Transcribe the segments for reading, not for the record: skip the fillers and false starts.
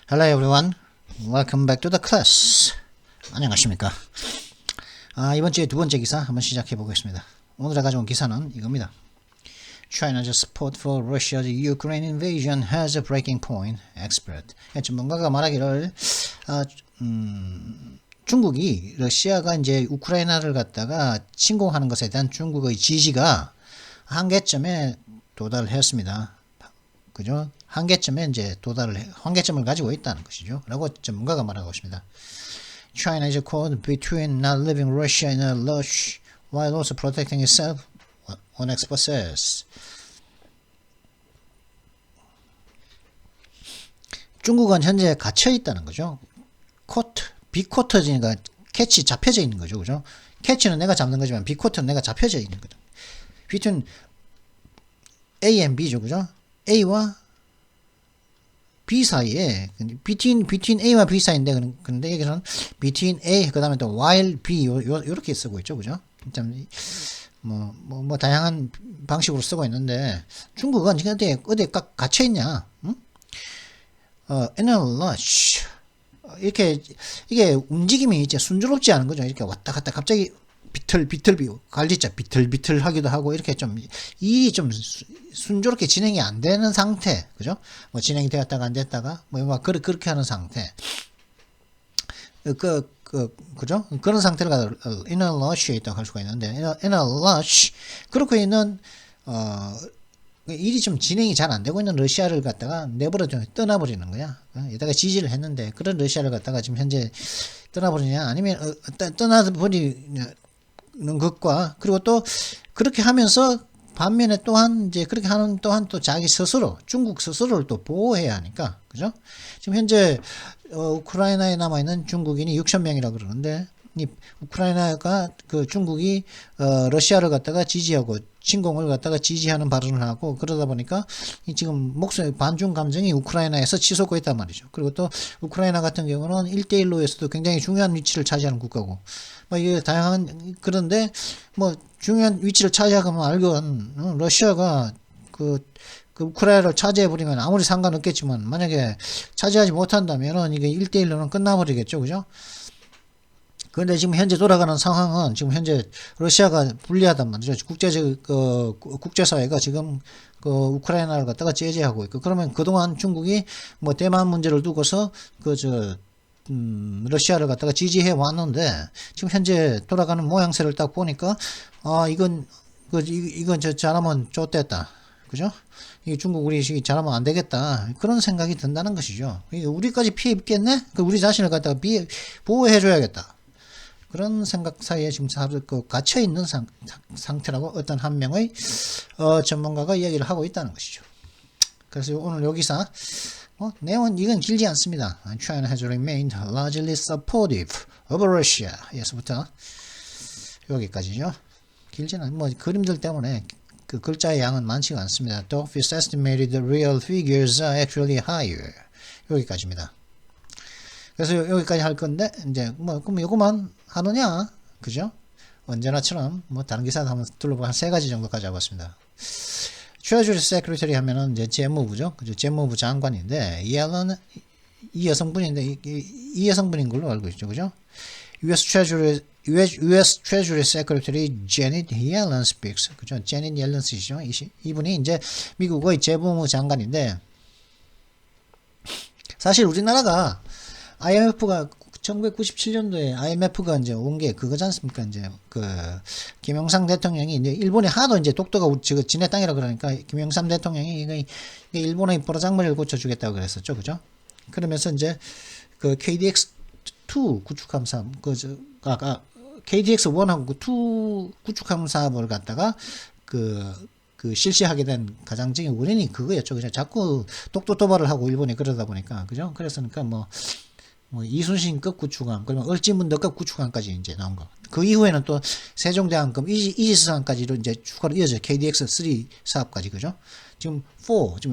Hello everyone. Welcome back to the class. 안녕하십니까. 이번 주에 두 번째 기사 한번 시작해 보겠습니다. 오늘 가져온 기사는 이겁니다. China's support for Russia's Ukraine invasion has a breaking point. Expert. 전문가가 말하기를 중국이 러시아가 이제 우크라이나를 갖다가 침공하는 것에 대한 중국의 지지가 한계점에 도달했습니다. 그죠? 한계점에 이제 한계점을 가지고 있다는 것이죠. 라고 전문가가 말하고 있습니다. China is caught between not leaving Russia in a lurch while also protecting itself, one expert says. 중국은 현재 갇혀 있다는 거죠. 비코트지니까 캐치 잡혀져 있는 거죠. 그죠? 캐치는 내가 잡는 거지만 비코트는 내가 잡혀져 있는 거죠. between A and B죠. 그죠? A와 B 사이에 between A와 B 사이인데 근데 여기서는 between A 그다음에 또 while B 요렇게 쓰고 있죠. 그죠? 뭐 다양한 방식으로 쓰고 있는데 중국은 지금 어디에 갇혀 있냐? 응? in a lurch 이게 움직임이 이제 순조롭지 않은 거죠. 이렇게 왔다 갔다 갑자기 갈짓자 비틀비틀 하기도 하고 이렇게 좀 일이 좀 순조롭게 진행이 안 되는 상태, 그죠? 뭐 진행이 되었다가 안 됐다가 뭐 그렇게 하는 상태. 그죠? 그런 상태를 in a lurch에 있다고 할 수가 있는데 in a lurch 그렇고 있는 일이 좀 진행이 잘 안 되고 있는 러시아를 갖다가 내버려 떠나버리는 거야. 여기다가 지지를 했는데 그런 러시아를 갖다가 지금 현재 떠나버리냐 아니면 떠나버리는 것과 그리고 또 그렇게 하면서 반면에 또한 이제 그렇게 하는 또한 또 자기 스스로 중국 스스로를 또 보호해야 하니까 그죠? 지금 현재 우크라이나에 남아 있는 중국인이 6,000명이라 그러는데 이 우크라이나가 그 중국이 러시아를 갖다가 지지하고 침공을 갖다가 지지하는 발언을 하고 그러다 보니까 지금 반중 감정이 우크라이나에서 치솟고 있단 말이죠. 그리고 또 우크라이나 같은 경우는 1대1로에서도 굉장히 중요한 위치를 차지하는 국가고 이게 다양한 그런데 뭐 중요한 위치를 차지하면 알건 러시아가 그 우크라이나를 차지해버리면 아무리 상관없겠지만 만약에 차지하지 못한다면은 이게 1대1로는 끝나버리겠죠. 그죠? 그런데 지금 현재 돌아가는 상황은 지금 현재 러시아가 불리하단 말이죠. 국제사회가 지금 우크라이나를 갖다가 제재하고 있고 그러면 그동안 중국이 뭐 대만 문제를 두고서 러시아를 갖다가 지지해 왔는데 지금 현재 돌아가는 모양새를 딱 보니까 이건 잘하면 좋댔다. 그죠? 이 중국 우리 잘하면 안 되겠다. 그런 생각이 든다는 것이죠. 우리까지 피해 입겠네? 우리 자신을 갖다가 보호해줘야겠다. 그런 생각 사이에 지금 갇혀 있는 상태라고 어떤 한 명의 전문가가 이야기를 하고 있다는 것이죠. 그래서 오늘 여기서 내용은 이건 길지 않습니다. China has remained largely supportive of Russia. 에서부터 여기까지죠. 길지는 그림들 때문에 그 글자의 양은 많지가 않습니다. Though it's estimated the real figures are actually higher. 여기까지입니다. 그래서 여기까지 할 건데 이제 그럼 요거만 하느냐, 그죠? 언제나처럼 다른 기사도 한번 둘러보고 한 3가지 정도까지 해봤습니다. Treasury Secretary 하면은 이제 재무부죠, 그죠? 재무부 장관인데 이 여성분인데 이 여성분인 걸로 알고 있죠, 그죠? U.S. Treasury Secretary Janet Yellen speaks, 그죠? Janet Yellen이죠. 이분이 이제 미국의 재무부 장관인데 사실 우리나라가 IMF가 1997년도에 IMF가 이제 온 게 그거지 않습니까? 이제 김영삼 대통령이 이제 일본이 하도 이제 독도가 지네 땅이라 그러니까 김영삼 대통령이 일본의 보라장머리를 고쳐주겠다고 그랬었죠, 그죠? 그러면서 이제 KDX2 구축함 사업, KDX1하고 2 구축함 사업을 갖다가 실시하게 된 가장적인 원인이 그거였죠. 그죠? 자꾸 독도 도발을 하고 일본이 그러다 보니까, 그죠? 그랬으니까 이순신급 구축함, 그러면 을지문덕급 구축함까지 이제 나온 거. 그 이후에는 또 세종대왕급 이지스함까지로 이제 추가로 이어져 KDX3 사업까지, 그죠? 지금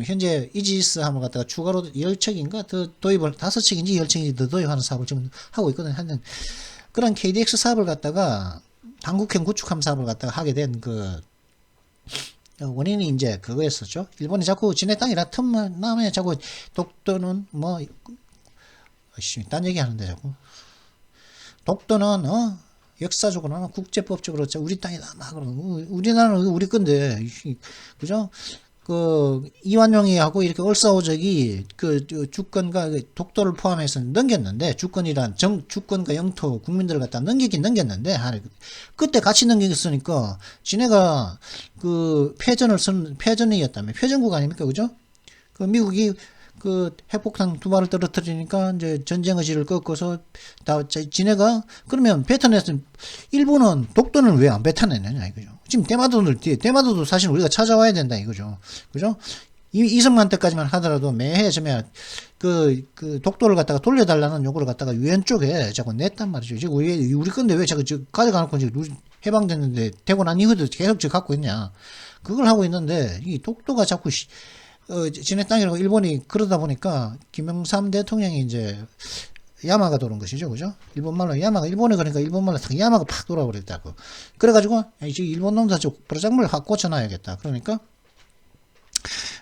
현재 이지스함을 갖다가 추가로 10척인가 더 도입을 5척인지 10척인지 더 도입하는 사업을 지금 하고 있거든요. 하여튼 그런 KDX 사업을 갖다가 한국형 구축함 사업을 갖다가 하게 된 원인이 이제 그거였었죠. 일본이 자꾸 지네 땅이라 틈만 나면 자꾸 독도는 딴 얘기 하는데 자꾸. 독도는, 역사적으로는 국제법적으로 우리 땅이다. 막 그러고. 우리나라는 우리 건데, 그죠? 이완용이 하고 이렇게 얼싸오적이 주권과 독도를 포함해서 넘겼는데, 주권과 영토, 국민들을 갖다 넘기긴 넘겼는데, 그때 같이 넘겼으니까, 지네가 패전이었다며. 패전국 아닙니까? 그죠? 미국이 핵폭탄 2발을 떨어뜨리니까 이제 전쟁 의지를 꺾어서 지네가 그러면 베타냈으면 일본은 독도는 왜 안 베타냈느냐 이거죠. 지금 대마도도 사실 우리가 찾아와야 된다 이거죠. 그죠? 이승만 때까지만 하더라도 매해 독도를 갖다가 돌려달라는 요구를 갖다가 유엔 쪽에 자꾸 냈단 말이죠. 지금 우리 건데 왜 자꾸 가져가놓고 지금 해방됐는데 되고 난 이후에도 계속 갖고 있냐. 그걸 하고 있는데 이 독도가 자꾸 지네 땅이라고 일본이 그러다 보니까 김영삼 대통령이 이제 야마가 도는 것이죠. 그죠? 일본말로 야마가, 일본에 그러니까 일본말로 딱 야마가 팍 돌아버렸다고. 그래가지고, 이제 일본 놈들 버르장물 확 꽂혀놔야겠다.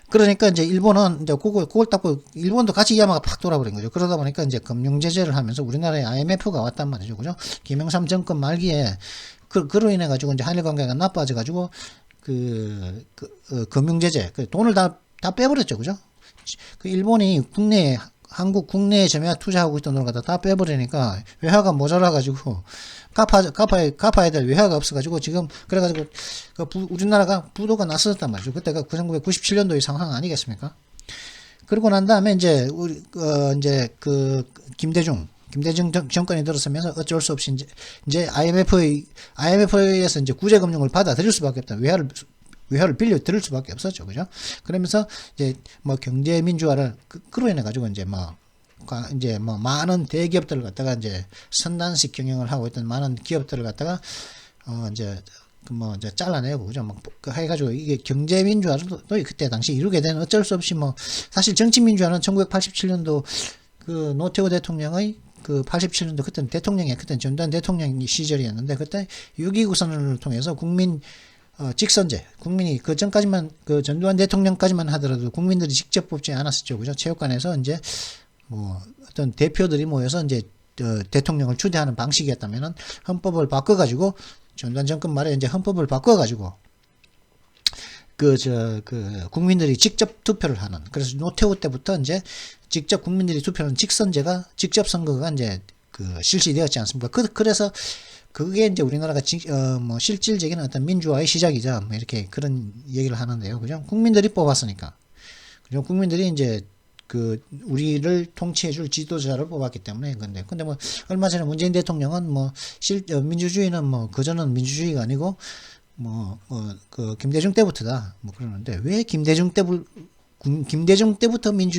그러니까 이제 일본은 이제 그걸 닦고 일본도 같이 야마가 팍 돌아버린 거죠. 그러다 보니까 이제 금융 제재를 하면서 우리나라에 IMF가 왔단 말이죠. 그죠? 김영삼 정권 말기에 그로 인해 가지고 이제 한일 관계가 나빠져 가지고 금융 제재, 돈을 다 빼버렸죠. 그죠? 일본이 한국 국내에 점유화 투자하고 있던 돈을 갖다 다 빼버리니까 외화가 모자라가지고 갚아야 될 외화가 없어가지고 지금 그래가지고 우리나라가 부도가 났었단 말이죠. 그때가 1997년도의 상황 아니겠습니까? 그러고 난 다음에 이제 김대중 정권이 들어서면서 어쩔 수 없이 이제 IMF에서 이제 구제금융을 받아들일 수밖에 없다. 외화를 빌려 들을 수밖에 없었죠. 그죠? 그러면서 이제 경제 민주화를 그로 인해 가지고 이제 많은 대기업들을 갖다가 이제 선단식 경영을 하고 있던 많은 기업들을 갖다가 이제 잘라내고 그죠? 해가지고 이게 경제 민주화를 또 그때 당시 이루게 된 어쩔 수 없이 사실 정치 민주화는 1987년도 노태우 대통령의 87년도 그때는 그때는 전두환 대통령 시절이었는데 그때 6.29 선언을 통해서 직선제, 국민이 전까지만, 전두환 대통령까지만 하더라도 국민들이 직접 뽑지 않았었죠. 그죠? 체육관에서 이제, 어떤 대표들이 모여서 이제, 대통령을 추대하는 방식이었다면은, 헌법을 바꿔가지고, 전두환 정권 말에 이제 헌법을 바꿔가지고, 국민들이 직접 투표를 하는. 그래서 노태우 때부터 이제, 직접 국민들이 투표하는 직접 선거가 이제, 실시되었지 않습니까? 그래서, 그게 이제 우리나라가 실질적인 어떤 민주화의 시작이자 이렇게 그런 얘기를 하는데요. 그죠? 국민들이 뽑았으니까. 그죠? 국민들이 이제 우리를 통치해줄 지도자를 뽑았기 때문에 근데 얼마 전에 문재인 대통령은 민주주의는 그전은 민주주의가 아니고 김대중 때부터다. 그러는데 왜 김대중 때부터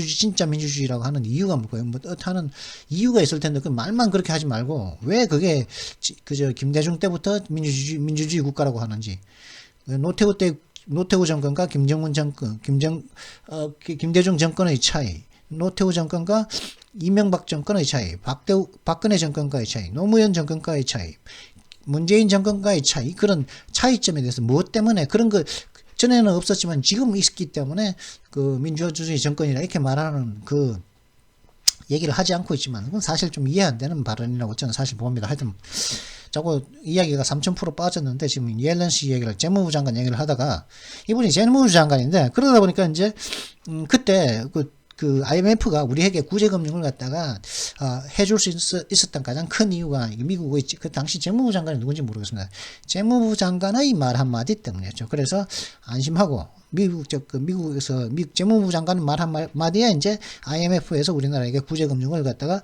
진짜 민주주의라고 하는 이유가 뭘까요? 하는 이유가 있을 텐데, 말만 그렇게 하지 말고, 왜 그게, 김대중 때부터 민주주의 국가라고 하는지. 노태우 정권과 김대중 정권의 차이, 노태우 정권과 이명박 정권의 차이, 박근혜 정권과의 차이, 노무현 정권과의 차이, 문재인 정권과의 차이, 그런 차이점에 대해서 무엇 때문에 그런 전에는 없었지만 지금 있기 때문에 민주주의 정권이라 이렇게 말하는 얘기를 하지 않고 있지만 그건 사실 좀 이해 안 되는 발언이라고 저는 사실 봅니다. 하여튼 자꾸 이야기가 3000% 빠졌는데 지금 옐런 씨 얘기를 재무부 장관 얘기를 하다가 이분이 재무부 장관인데 그러다 보니까 이제 그때 IMF가 우리에게 구제금융을 갖다가 해줄 수 있었던 가장 큰 이유가 미국의 그 당시 재무부 장관이 누군지 모르겠습니다. 재무부 장관의 말 한마디 때문이었죠. 그래서 안심하고 미국에서 재무부 장관 말 한마디에 이제 IMF에서 우리나라에게 구제금융을 갖다가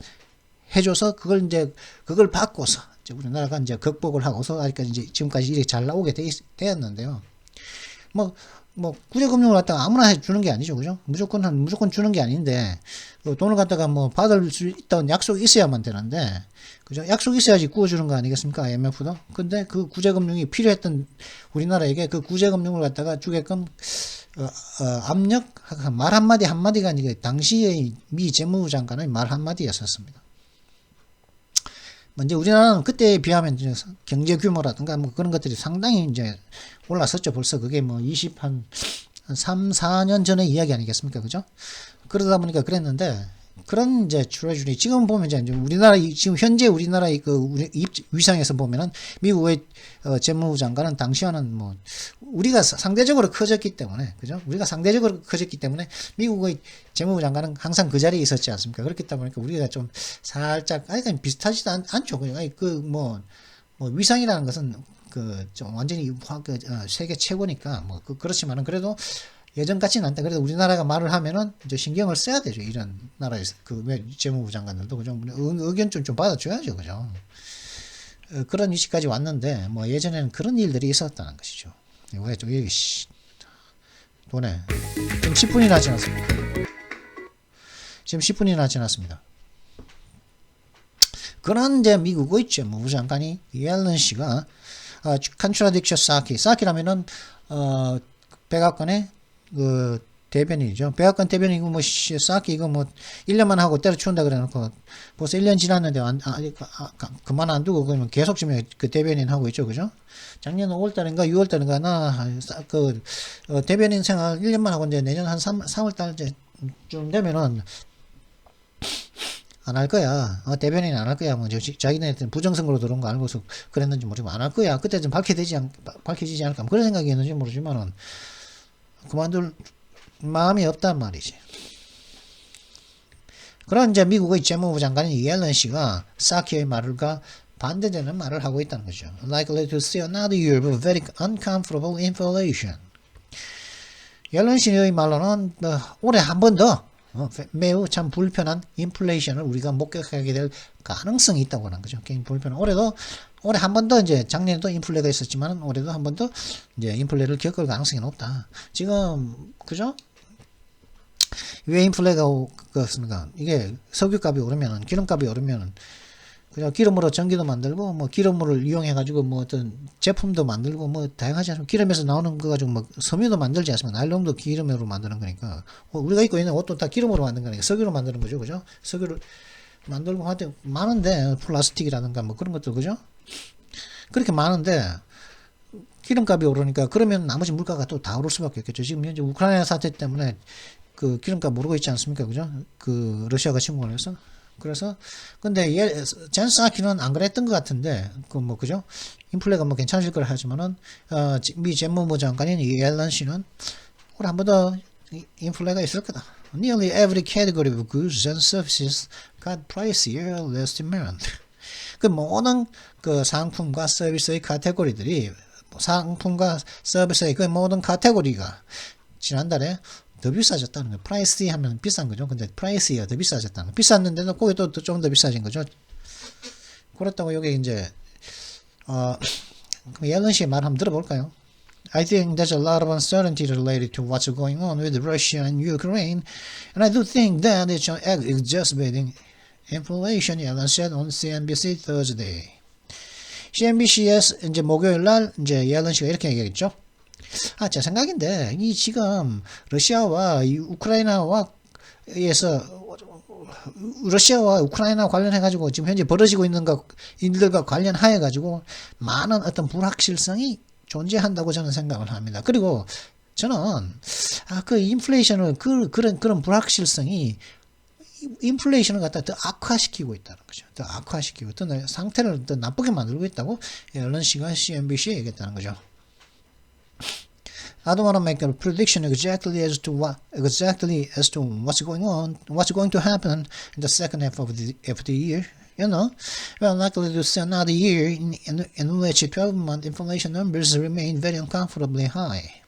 해줘서 그걸 받고서 이제 우리나라가 이제 극복을 하고서 아직까지 이제 지금까지 이렇게 잘 나오게 되었는데요. 구제금융을 갖다가 아무나 해주는 게 아니죠. 그죠? 무조건 주는 게 아닌데, 돈을 갖다가 받을 수 있다는 약속이 있어야만 되는데, 그죠? 약속이 있어야지 구워주는 거 아니겠습니까? IMF도. 근데 구제금융이 필요했던 우리나라에게 구제금융을 갖다가 주게끔, 압력, 말 한마디가 아니고, 당시의 미 재무부 장관의 말 한마디였었습니다. 이제 우리나라는 그때에 비하면 경제 규모라든가 그런 것들이 상당히 이제 올랐었죠. 벌써 그게 한 3, 4년 전의 이야기 아니겠습니까? 그죠? 그러다 보니까 그랬는데 그런 이제 트레저리 지금 보면 이제 우리나라 지금 현재 우리나라의 그 우리 위상에서 보면은 미국의 재무부 장관은 당시와는 뭐 우리가 상대적으로 커졌기 때문에 그죠? 우리가 상대적으로 커졌기 때문에 미국의 재무부 장관은 항상 그 자리에 있었지 않습니까? 그렇기 때문에 우리가 좀 살짝 아니 비슷하지도 않죠. 그냥 뭐 위상이라는 것은 그 좀 완전히 세계 최고니까 뭐 그렇지만은 그래도 예전 같지는 않다. 그래도 우리나라가 말을 하면은 이제 신경을 써야 되죠. 이런 나라에서 그 재무부 장관들도 그죠. 의견 좀 받아줘야죠. 그죠. 그런 위치까지 왔는데 뭐 예전에는 그런 일들이 있었다는 것이죠. 왜 좀 여기 돈에 지금 10분이나 지났습니다. 지금 10분이나 지났습니다. 그런 이제 미국의 재무부 장관이 옐런 씨가 컨트라딕션 사키라면은 백악관의 그 대변인이죠. 백악관 대변인이고 뭐 사키 이거 뭐 1년만 하고 때려치운다 그래놓고 벌써 1년 지났는데 그만 안 두고 그러면 계속 지금 그 대변인 하고 있죠. 그죠? 작년 5월달인가 6월달인가 그 대변인 생활 1년만 하고 이제 내년 한 3월달 쯤 되면은 안 할 거야. 대변인 안 할 거야. 뭐 자기네한테는 부정선거로 들어온 거 알고서 그랬는지 모르지만 안 할 거야. 그때 좀 밝혀지지 않을까. 그런 생각이었는지 모르지만은 그만둘 마음이 없단 말이지. 그런 이제 미국의 재무부 장관인 옐런 씨가 사키의 말과 반대되는 말을 하고 있다는 거죠. Likely to see another year of very uncomfortable inflation. 옐런 씨의 말로는 올해 한 번 더 매우 참 불편한 인플레이션을 우리가 목격하게 될 가능성이 있다고 하는 거죠. 굉장히 불편한. 올해 한 번 더 이제 작년에도 인플레가 있었지만 올해도 한 번 더 이제 인플레를 겪을 가능성이 높다. 지금 그죠? 왜 인플레가 그렇습니까? 이게 석유값이 오르면은 기름값이 오르면은 그냥 기름으로 전기도 만들고 뭐 기름을 이용해 가지고 뭐 어떤 제품도 만들고 뭐 다양하지 않습니까? 기름에서 나오는 거 가지고 뭐 섬유도 만들지 않습니까? 나일론도 기름으로 만드는 거니까 우리가 입고 있는 옷도 다 기름으로 만드는 거니까 석유로 만드는 거죠, 그죠? 석유를 만들고 하여튼 많은데 플라스틱이라든가 뭐 그런 것도 그죠? 그렇게 많은데 기름값이 오르니까 그러면 나머지 물가가 또 다 오를 수밖에 없겠죠. 지금 현재 우크라이나 사태 때문에 그 기름값 오르고 있지 않습니까, 그죠? 그 러시아가 침공을 해서. 그래서 근데 젠 사키는 안 그랬던 것 같은데 그 뭐 그죠? 인플레가 뭐 괜찮을 걸 하지만은 미 재무부 장관인 옐런 씨는 올해 한 번 더 인플레가 있을 거다. Nearly every category of goods and services got pricier last month. 그 모든 그 상품과 서비스의 카테고리들이 상품과 서비스의 그 모든 카테고리가 지난달에 더 비싸졌다는 거예요. 프라이스 하면 비싼 거죠. 근데 프라이스가 더 비싸졌다는 거예요. 비쌌는데도 거기 또 좀 더 비싸진 거죠. 그렇다고 여기 이제 그럼 옐런 씨의 말 한번 들어볼까요? I think there's a lot of uncertainty related to what's going on with Russia and Ukraine, and I do think that it's exacerbating inflation, Yellen said on CNBC Thursday. CNBC에서 이제 목요일 날 이제 옐런 씨가 이렇게 얘기했죠. 제 생각인데 이 지금 러시아와 우크라이나 관련해 가지고 지금 현재 벌어지고 있는 일들과 관련하여 가지고 많은 어떤 불확실성이 존재한다고 저는 생각을 합니다. 그리고 저는 그 인플레이션을 그런 불확실성이 인플레이션을 갖다 더 악화시키고 있다는 거죠. 더 악화시키고 더 상태를 더 나쁘게 만들고 있다고 앨런 씨가 CNBC에 얘기했다는 거죠. I don't want to make a prediction exactly as to what's going to happen in the second half of the year. You know, we're likely to see another year in which 12-month inflation numbers remain very uncomfortably high.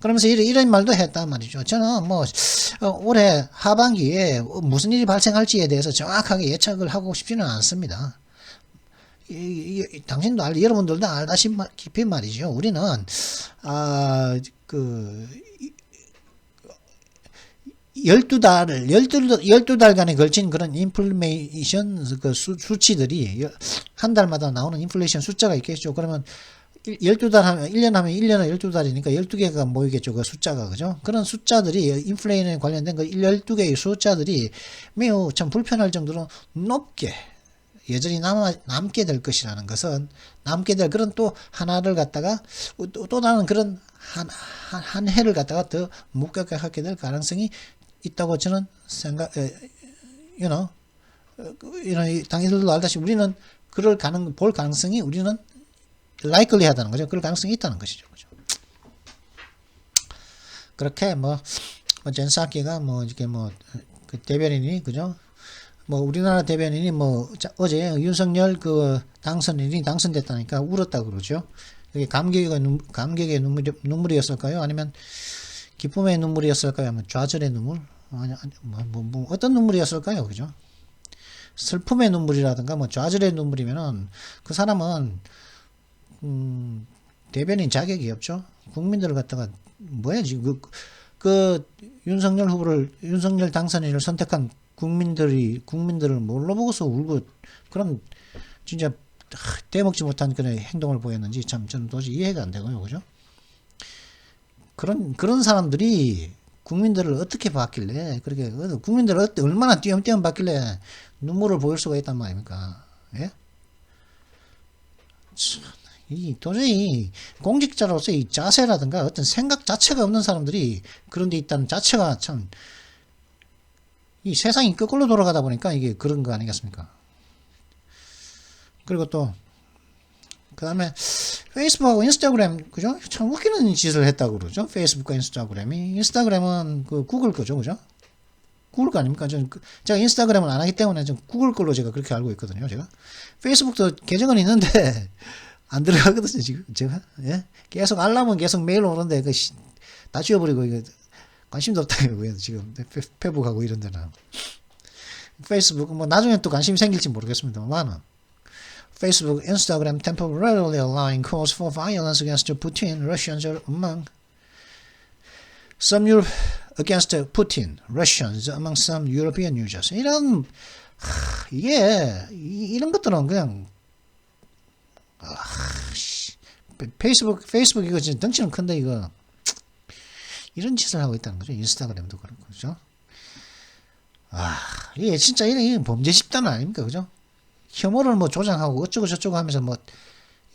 그러면서 이런 말도 했단 말이죠. 저는 뭐 올해 하반기에 무슨 일이 발생할지에 대해서 정확하게 예측을 하고 싶지는 않습니다. 당신도 여러분들도 알다시피 말이죠. 우리는 12달간에 걸친 그런 인플레이션 그 수치들이 한 달마다 나오는 인플레이션 숫자가 있겠죠. 그러면 12달 하면 1년 하면 1년은 12달이니까 12개가 모이겠죠. 그 숫자가. 그죠? 그런 숫자들이 인플레이션에 관련된 그 12개의 숫자들이 매우 참 불편할 정도로 높게 여전히 남게 될 것이라는 것은 남게 될 그런 또 하나를 갖다가 또 다른 그런 한 해를 갖다가 더 목격하게 될 가능성이 있다고 저는 you know, 당신들도 알다시피 우리는 볼 가능성이 우리는 likely 하다는 거죠. 그럴 가능성이 있다는 것이죠. 그죠? 그렇게 젠 사키가 이렇게 그 대변인이, 그죠? 우리나라 대변인이 어제 윤석열 그 당선인이 당선됐다니까 울었다 그러죠. 이게 감격의 눈물이었을까요? 아니면 기쁨의 눈물이었을까요? 아니면 좌절의 눈물? 어떤 눈물이었을까요? 그죠? 슬픔의 눈물이라든가 좌절의 눈물이면은 그 사람은 대변인 자격이 없죠. 국민들을 갖다가 뭐야 지금 윤석열 당선인을 선택한 국민들을 뭘로 보고서 울고 그런 진짜 떼먹지 못한 그런 행동을 보였는지 참 저는 도저히 이해가 안 되고요. 그죠? 그런 사람들이 국민들을 어떻게 봤길래, 그렇게 국민들을 얼마나 띄엄띄엄 봤길래 눈물을 보일 수가 있단 말입니까? 예? 도저히 공직자로서 이 자세라든가 어떤 생각 자체가 없는 사람들이 그런 데 있다는 자체가 참, 이 세상이 거꾸로 돌아가다 보니까 이게 그런 거 아니겠습니까? 그리고 또, 그 다음에 페이스북하고 인스타그램, 그죠? 참 웃기는 짓을 했다고 그러죠. 페이스북과 인스타그램이. 인스타그램은 그 구글 거죠. 그죠? 구글 거 아닙니까? 제가 인스타그램을 안 하기 때문에 좀 구글 걸로 제가 그렇게 알고 있거든요. 제가. 페이스북도 계정은 있는데, 안 들어가거든요, 지금. 제가. 예? 계속 알람은 계속 메일 오는데, 다 지워버리고, 이거, 관심도 없다, 이거, 지금. 페북하고 이런 데는. 페이스북, 나중에 또 관심이 생길지 모르겠습니다만, Facebook, Instagram temporarily allowing calls for violence against Putin, Russians among some against Putin, Russians among some European users. 이런 것들은 그냥, 페이스북 이거 진짜 덩치는 큰데 이거, 이런 짓을 하고 있다는 거죠. 인스타그램도 그렇고, 그죠? 이게 진짜 이게 범죄 집단 아닙니까? 그죠? 혐오를 조장하고 어쩌고 저쩌고 하면서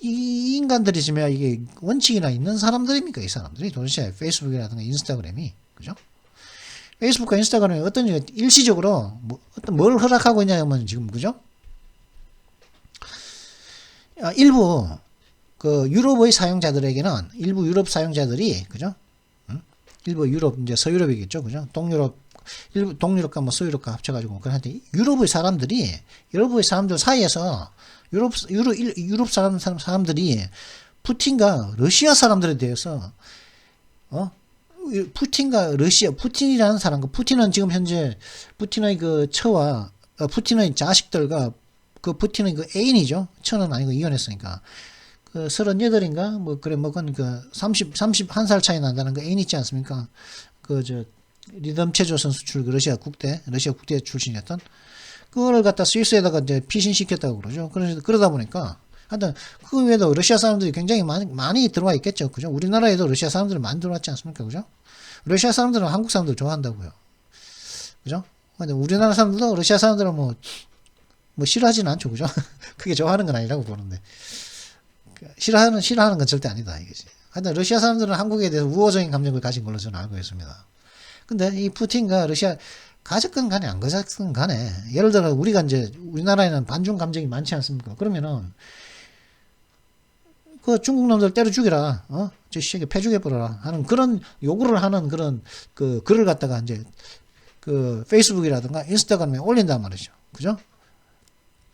이 인간들이 지금 이게 원칙이나 있는 사람들입니까? 이 사람들이 도대체 페이스북이라든가 인스타그램이, 그죠? 페이스북과 인스타그램이 어떤 일시적으로 뭘 허락하고 있냐면 지금, 그죠? 일부 그 유럽의 사용자들에게는 일부 유럽 사용자들이, 그죠? 일부 유럽, 이제 서유럽이겠죠, 그죠? 동유럽과 서유럽과 합쳐가지고 그런데 유럽의 사람들 사이에서 유럽 사람들이 푸틴과 러시아 사람들에 대해서 푸틴이라는 사람과 푸틴은 지금 현재 푸틴의 그 처와 푸틴의 자식들과 그 푸틴의 그 애인이죠. 처는 아니고 이혼했으니까. 그 38인가 그건 그 31살 차이 난다는 그 애인 있지 않습니까? 리덤체조 선수 러시아 국대 출신이었던 그거를 갖다 스위스에다가 이제 피신시켰다고 그러죠. 그러다 보니까 하여튼 그 외에도 러시아 사람들이 굉장히 많이 들어와 있겠죠. 그죠? 우리나라에도 러시아 사람들이 많이 들어왔지 않습니까? 그죠? 러시아 사람들은 한국 사람들 좋아한다고요. 그죠? 근데 우리나라 사람들도 러시아 사람들은 싫어하지는 않죠. 그죠? 그게 좋아하는 건 아니라고 보는데. 싫어하는 건 절대 아니다. 이거지. 하여튼 러시아 사람들은 한국에 대해서 우호적인 감정을 가진 걸로 저는 알고 있습니다. 근데 이 푸틴과 러시아 가졌건 간에 안 가졌건 간에 예를 들어 우리나라에는 반중 감정이 많지 않습니까? 그러면은 그 중국 놈들 때려 죽여라, 저 새끼 패 죽여버려라 하는 그런 요구를 하는 그런 그 글을 갖다가 이제 그 페이스북이라든가 인스타그램에 올린단 말이죠. 그죠?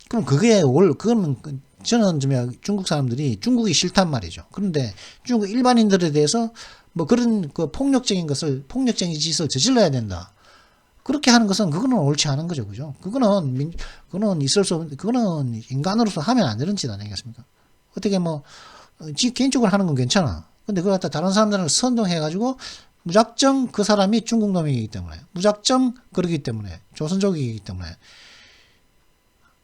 그럼 그거는 저는 중국 사람들이 중국이 싫단 말이죠. 그런데 중국 일반인들에 대해서 그런 폭력적인 짓을 저질러야 된다. 그렇게 하는 것은 그거는 옳지 않은 거죠. 그죠? 그거는 그거는 인간으로서 하면 안 되는 짓 아니겠습니까? 어떻게 개인적으로 하는 건 괜찮아. 근데 그걸 갖다 다른 사람들을 선동해가지고 무작정 그 사람이 중국 놈이기 때문에, 무작정 그러기 때문에, 조선족이기 때문에,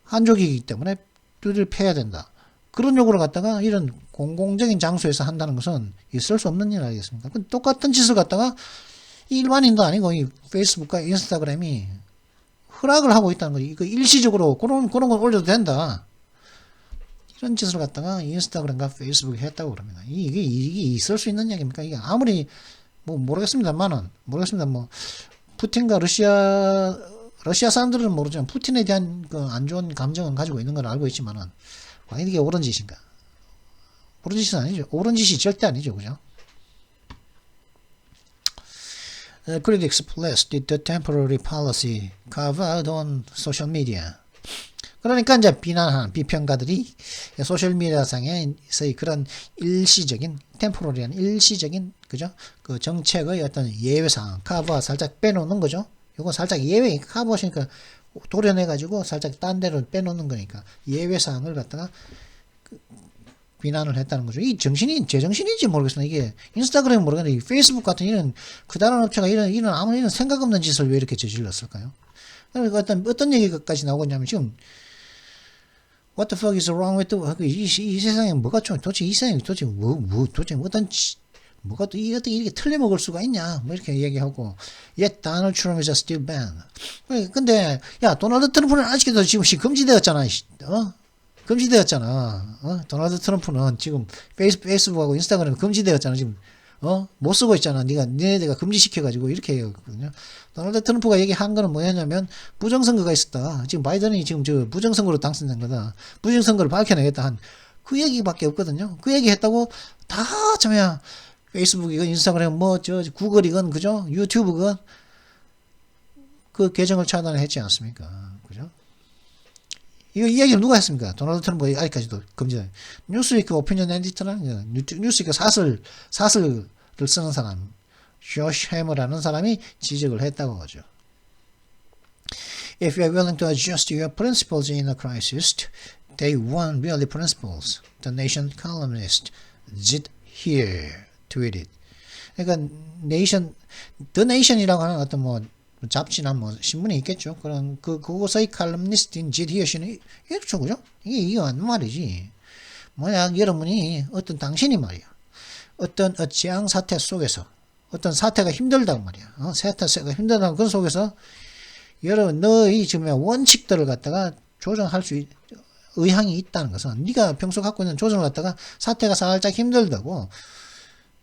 한족이기 때문에 뚜들 패야 된다. 그런 요구를 갖다가 이런 공공적인 장소에서 한다는 것은 있을 수 없는 일 아니겠습니까? 똑같은 짓을 갖다가 일반인도 아니고 이 페이스북과 인스타그램이 허락을 하고 있다는 거지. 이거 일시적으로 그런 건 올려도 된다. 이런 짓을 갖다가 인스타그램과 페이스북에 했다고 그럽니다. 이게 있을 수 있는 얘기입니까? 이게 아무리 모르겠습니다. 푸틴과 러시아 사람들은 모르지만 푸틴에 대한 그 안 좋은 감정은 가지고 있는 걸 알고 있지만은 과연 이게 옳은 짓인가? 옳은 짓은 아니죠. 옳은 짓이 절대 아니죠, 그죠? Critics blessed the temporary policy carved out on social media. 그러니까 이제 비난하는 비평가들이 소셜미디어상에서의 그런 일시적인 템포러리한 일시적인 그죠? 그 정책의 어떤 예외상 카브와 살짝 빼놓는 거죠. 요거 살짝 예외 카브하시니까 도려내 가지고 살짝 딴 데로 빼놓는 거니까 예외사항을 갖다가 비난을 했다는 거죠. 이 정신이 제정신인지 모르겠습니다. 이게 인스타그램 모르겠는데 페이스북 같은 이런 그다른 업체가 이런 아무 이런 생각 없는 짓을 왜 이렇게 저질렀을까요? 그러니까 어떤 얘기까지 나오냐면 지금 What the fuck is wrong with the 이 세상에 뭐가 좀 도대체 이 세상에 도대체 도대체 뭐가 또 어떻게 이렇게 틀려먹을 수가 있냐 뭐 이렇게 얘기하고 Yet Donald Trump is still banned. 근데 야 도널드 트럼프는 아직도 지금 금지되었잖아. 금지되었잖아. 도널드 트럼프는 지금 페이스북하고 인스타그램 금지되었잖아. 지금 못 쓰고 있잖아. 니네가 금지시켜가지고 이렇게 해거든요. 도널드 트럼프가 얘기한 거는 뭐였냐면 부정선거가 있었다. 지금 바이든이 지금 저 부정선거로 당선된 거다. 부정선거를 밝혀내겠다 한 그 얘기밖에 없거든요. 그 얘기 했다고 다 참야 페이스북이건 인스타그램 뭐 저 구글이건 그죠? 유튜브건 그 계정을 차단했지 않습니까? 그죠? 이 얘기를 누가 했습니까? 도널드 트럼프 아직까지도 금지. 뉴스위크 오피니언 에디터라는 뉴스위크 사설을 쓰는 사람, 조시 해머라는 사람이 지적을 했다고 하죠. If you are willing to adjust your principles in a crisis, they want really principles. The Nation columnist did here tweeted. 그러니까 The Nation이라고 하는 어떤 뭐 잡지나 뭐 신문이 있겠죠. 그런 그곳의 칼럼니스트인 지드 히어시는 이렇죠, 그죠? 이게 맞는 말이지. 뭐야, 여러분이 어떤 당신이 말이야. 어떤 재앙 사태 속에서 어떤 사태가 힘들다고 말이야. 사태가 힘들다고 그 속에서 여러분 너의 지금 원칙들을 갖다가 조정할 수 의향이 있다는 것은 네가 평소 갖고 있는 조정을 갖다가 사태가 살짝 힘들다고.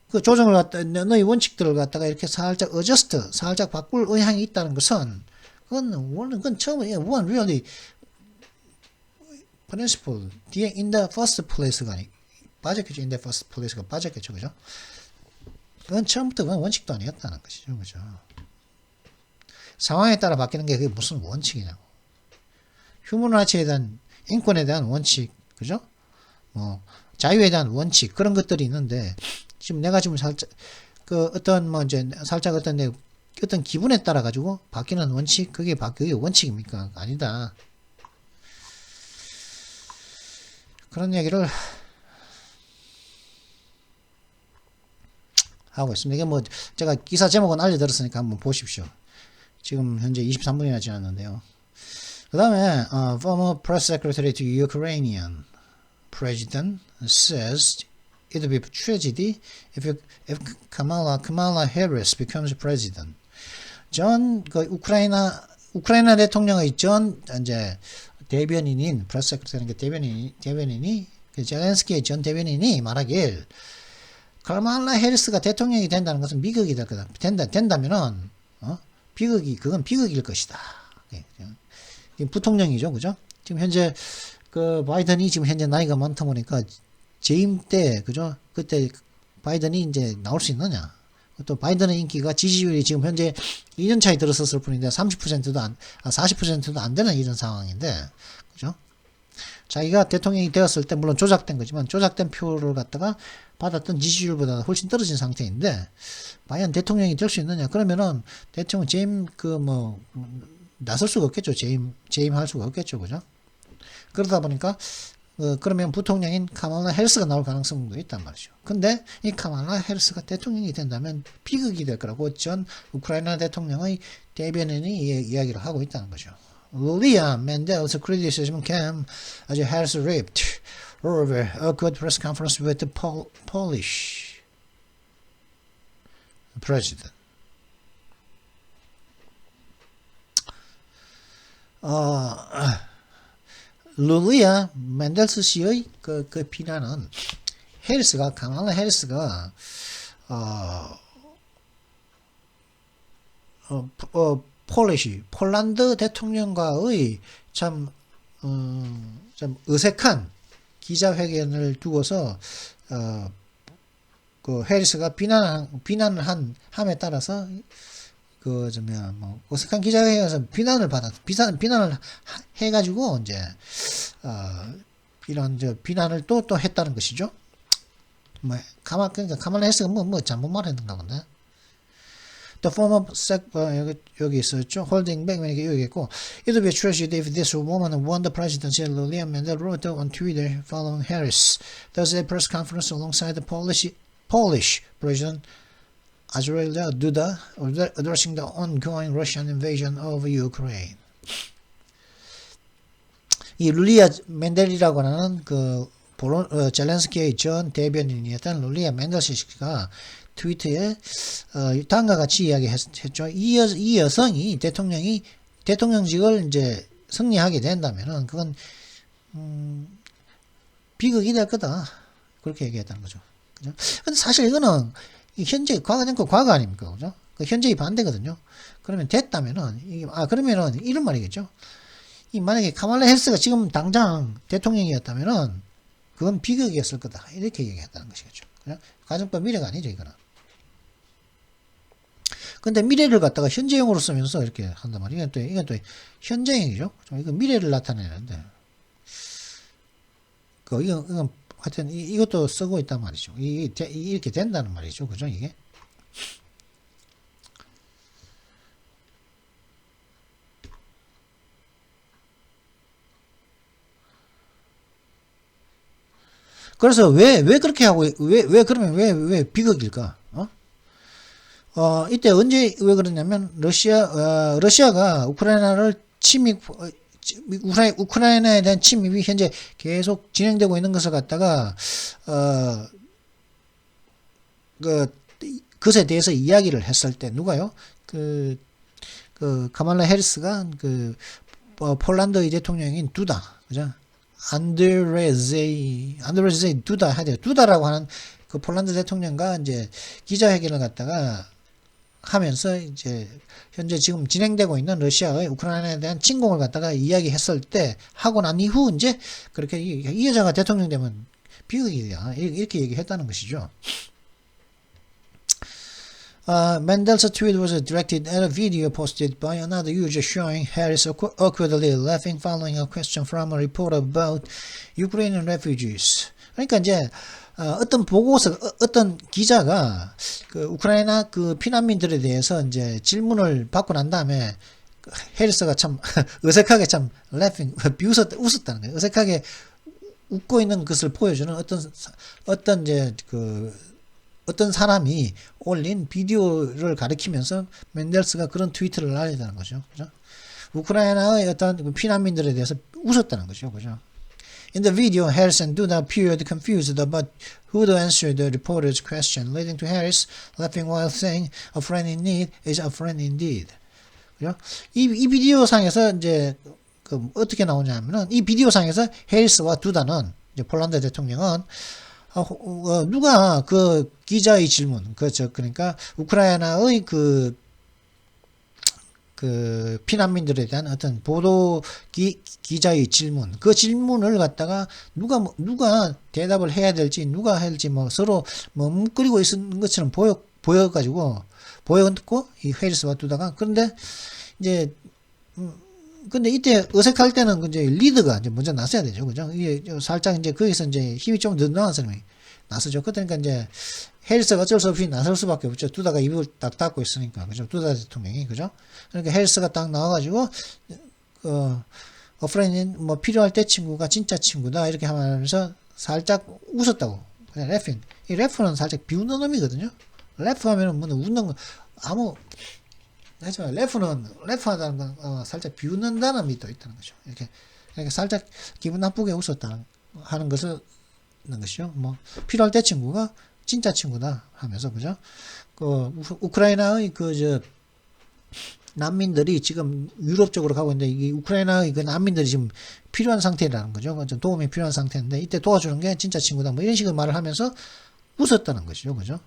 그 조정을 갖다 너의 원칙들을 갖다가 이렇게 살짝 살짝 바꿀 의향이 있다는 것은 그건 처음에 one really principle 뒤에 in the first place가 빠졌겠죠. in the first place가 빠졌겠죠, 그죠? 그건 처음부터 그건 원칙도 아니었다는 것이죠, 그죠? 상황에 따라 바뀌는 게 그게 무슨 원칙이냐고. 휴먼 라이츠에 대한 인권에 대한 원칙, 그죠? 뭐 자유에 대한 원칙 그런 것들이 있는데. 지금 내가 지금 살짝 어떤 뭐 이제 살짝 어떤 기분에 따라 가지고 바뀌는 원칙 그게 원칙입니까? 아니다. 그런 얘기를 하고 있습니다. 이게 뭐 제가 기사 제목은 알려드렸으니까 한번 보십시오. 지금 현재 23분이나 지났는데요. 그 다음에 former press secretary to Ukrainian president says it will be tragedy if Kamala Harris becomes president. 우크라이나 대통령의 전 이제 대변인인 프레스 세크레터리니까 대변인이 젤렌스키의 전 대변인이 말하길 카말라 해리스가 대통령이 된다는 것은 비극이 될 거다. 된다면은 그건 비극일 것이다. 부통령이죠, 그죠? 지금 현재 그 바이든이 지금 현재 나이가 많다 보니까 재임 때, 그죠? 그때 바이든이 이제 나올 수 있느냐? 또 바이든의 인기가 지지율이 지금 현재 2년 차에 들어섰을 뿐인데 40%도 안 되는 이런 상황인데, 그죠? 자기가 대통령이 되었을 때 물론 조작된 거지만 조작된 표를 갖다가 받았던 지지율보다 훨씬 떨어진 상태인데 과연 대통령이 될 수 있느냐? 그러면은 대통령 나설 수가 없겠죠. 재임할 수가 없겠죠, 그죠? 그러다 보니까 그러면 부통령인 카말라 해리스가 나올 가능성도 있단 말이죠. 근데 이 카말라 해리스가 대통령이 된다면 비극이 될 거라고 전 우크라이나 대통령의 대변인이 이야기를 하고 있다는 거죠. Lulia Mendel's criticism came as Harris ripped over a good press conference with the Polish president. 루리아 맨델스 씨의 그 비난은 카말라 해리스가 폴란드 대통령과의 참 어색한 기자회견을 두고서 그 해리스가 비난을 함에 따라서 뭐 어색한 기자회견에서 비난을 해가지고 이제 이런 비난을 또 했다는 것이죠. 뭐 그러니까 카말라 해리스가 뭐 잘못 말했는가 본데. The former 여기 있었죠. Holding back 여기 있고, it would be a tragedy if this woman won the presidency. Lilian Mandel wrote on Twitter following Harris. There was a press conference alongside the Polish President Andrzej Duda addressing the ongoing Russian invasion of Ukraine. 이 룰리아 맨델이라고 하는 젤렌스키의 전 대변인이었던 룰리아 맨델 씨가 트위터에 다음과 같이 이야기했죠. 이 여성이 대통령직을 이제 승리하게 된다면은 그건 비극이 될 거다. 그렇게 얘기했다는 거죠. 그죠? 근데 사실 이거는 현재 과거 아닙니까? 그죠? 현재의 반대거든요. 그러면 됐다면은 그러면은 이런 말이겠죠. 만약에 카말라 해리스가 지금 당장 대통령이었다면은 그건 비극이었을 거다. 이렇게 얘기했다는 것이겠죠. 그죠? 가정법 미래가 아니죠, 이거는. 근데 미래를 갖다가 현재형으로 쓰면서 이렇게 한단 말이에요. 이건 또 현재형이죠. 이거 미래를 나타내는데. 이건 하여튼 이것도 쓰고 있단 말이죠. 이렇게 된다는 말이죠. 그죠? 이게. 그래서 왜 그렇게 하고, 그러면 왜 비극일까? 이때 왜 그러냐면, 러시아가 우크라이나에 대한 침입이 현재 계속 진행되고 있는 것을 갖다가, 그것에 대해서 이야기를 했을 때, 누가요? 카말라 해리스가 폴란드의 대통령인 두다, 그죠? 안드레제이 두다 하죠. 두다라고 하는 그 폴란드 대통령과 이제 기자회견을 갖다가 하면서 이제 현재 지금 진행되고 있는 러시아의 우크라이나에 대한 침공을 갖다가 이야기했을 때 하고 난 이후 이제 그렇게 이 여자가 대통령 되면 비극이야 이렇게 얘기했다는 것이죠. Mendel's tweet was directed at a video posted by another user showing Harris awkwardly laughing following a question from a reporter about Ukrainian refugees. 그러니까 이제 어떤 기자가 우크라이나 피난민들에 대해서 이제 질문을 받고 난 다음에 해리스가 참 어색하게 참 laughing 웃었다는 거예요. 어색하게 웃고 있는 것을 보여주는 어떤 사람이 올린 비디오를 가리키면서 맨델스가 그런 트위터를 날리다는 거죠. 그죠? 우크라이나의 어떤 피난민들에 대해서 웃었다는 거죠. 그죠? In the video, Harris and Duda appeared confused about who to answer the reporter's question, leading to Harris laughing while saying, "A friend in need is a friend indeed." 그죠? 이 비디오 상에서 이제 어떻게 나오냐면은 이 비디오 상에서 해리스와 두다는 이제 폴란드 대통령은 누가 그 기자의 질문, 그러니까 우크라이나의 피난민들에 대한 어떤 보도 기자의 질문, 그 질문을 갖다가 누가 대답을 해야 될지, 누가 할지 서로 뭉클거리고 있는 것처럼 보였고, 이 해리스와 두다가, 그런데 이때 어색할 때는 이제 리드가 이제 먼저 나서야 되죠. 그죠? 이게 살짝 이제 거기서 이제 힘이 좀 더 나은 사람이 나서죠. 그러니까 이제 해리스가 어쩔 수 없이 나설 수밖에 없죠. 두다가 입을 딱 닫고 있으니까. 그죠? 두다 대통령이. 그죠? 그러니까 해리스가 딱 나와가지고, 프렌드, 필요할 때 친구가 진짜 친구다. 이렇게 하면서 살짝 웃었다고. 그냥 래핑. 이 래프는 살짝 비웃는 놈이거든요. 래프 하면은 웃는 거, 하지만 래프하다는 건 살짝 비웃는다는 의미도 있다는 거죠. 이렇게 그러니까 살짝 기분 나쁘게 웃었다 하는 것을 것이죠. 필요할 때 친구가 진짜 친구다 하면서 그죠? 우크라이나의 난민들이 지금 유럽 쪽으로 가고 있는데 이 우크라이나의 난민들이 지금 필요한 상태라는 거죠. 좀 도움이 필요한 상태인데 이때 도와주는 게 진짜 친구다. 이런 식의 말을 하면서 웃었다는 것이죠. 그죠?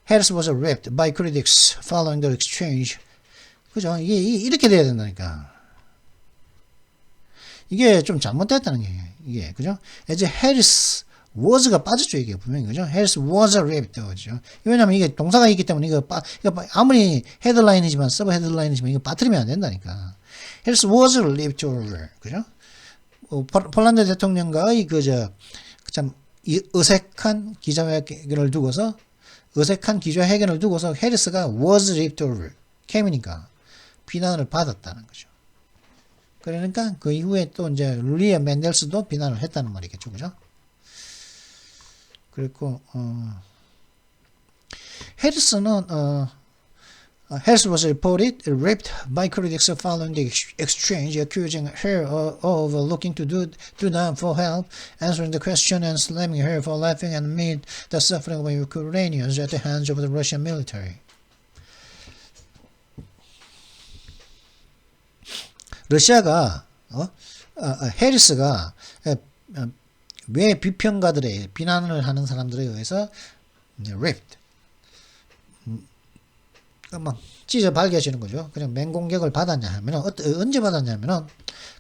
Harris was ripped by critics following the exchange. 그죠? 이게 이렇게 돼야 된다니까. 이게 좀 잘못됐다는 게 이게 그죠? 이제 Harris was가 빠졌죠 이게 분명히 그죠? Harris was ripped 그죠? 왜냐면 이게 동사가 있기 때문에 이거 아무리 헤드라인이지만 서브 헤드라인이지만 이거 빠뜨리면 안 된다니까. Harris was ripped over 그죠? 폴란드 대통령과의 그저 참 어색한 기자회견을 두고서 해리스가 was ripped over 캠이니까 비난을 받았다는 거죠. 그러니까 그 이후에 또 이제 루리아 맨델스도 비난을 했다는 말이겠죠, 그죠? 그리고 해리스는 Harris was reported ripped by critics following the exchange, accusing her of looking to them for help, answering the question, and slamming her for laughing amid the suffering of Ukrainians at the hands of the Russian military. 러시아가 해리스가 왜 비평가들의 비난을 하는 사람들에 의해서 ripped 막 찢어 발개하시는 거죠. 그냥 맹공격을 받았냐 하면은 언제 받았냐면은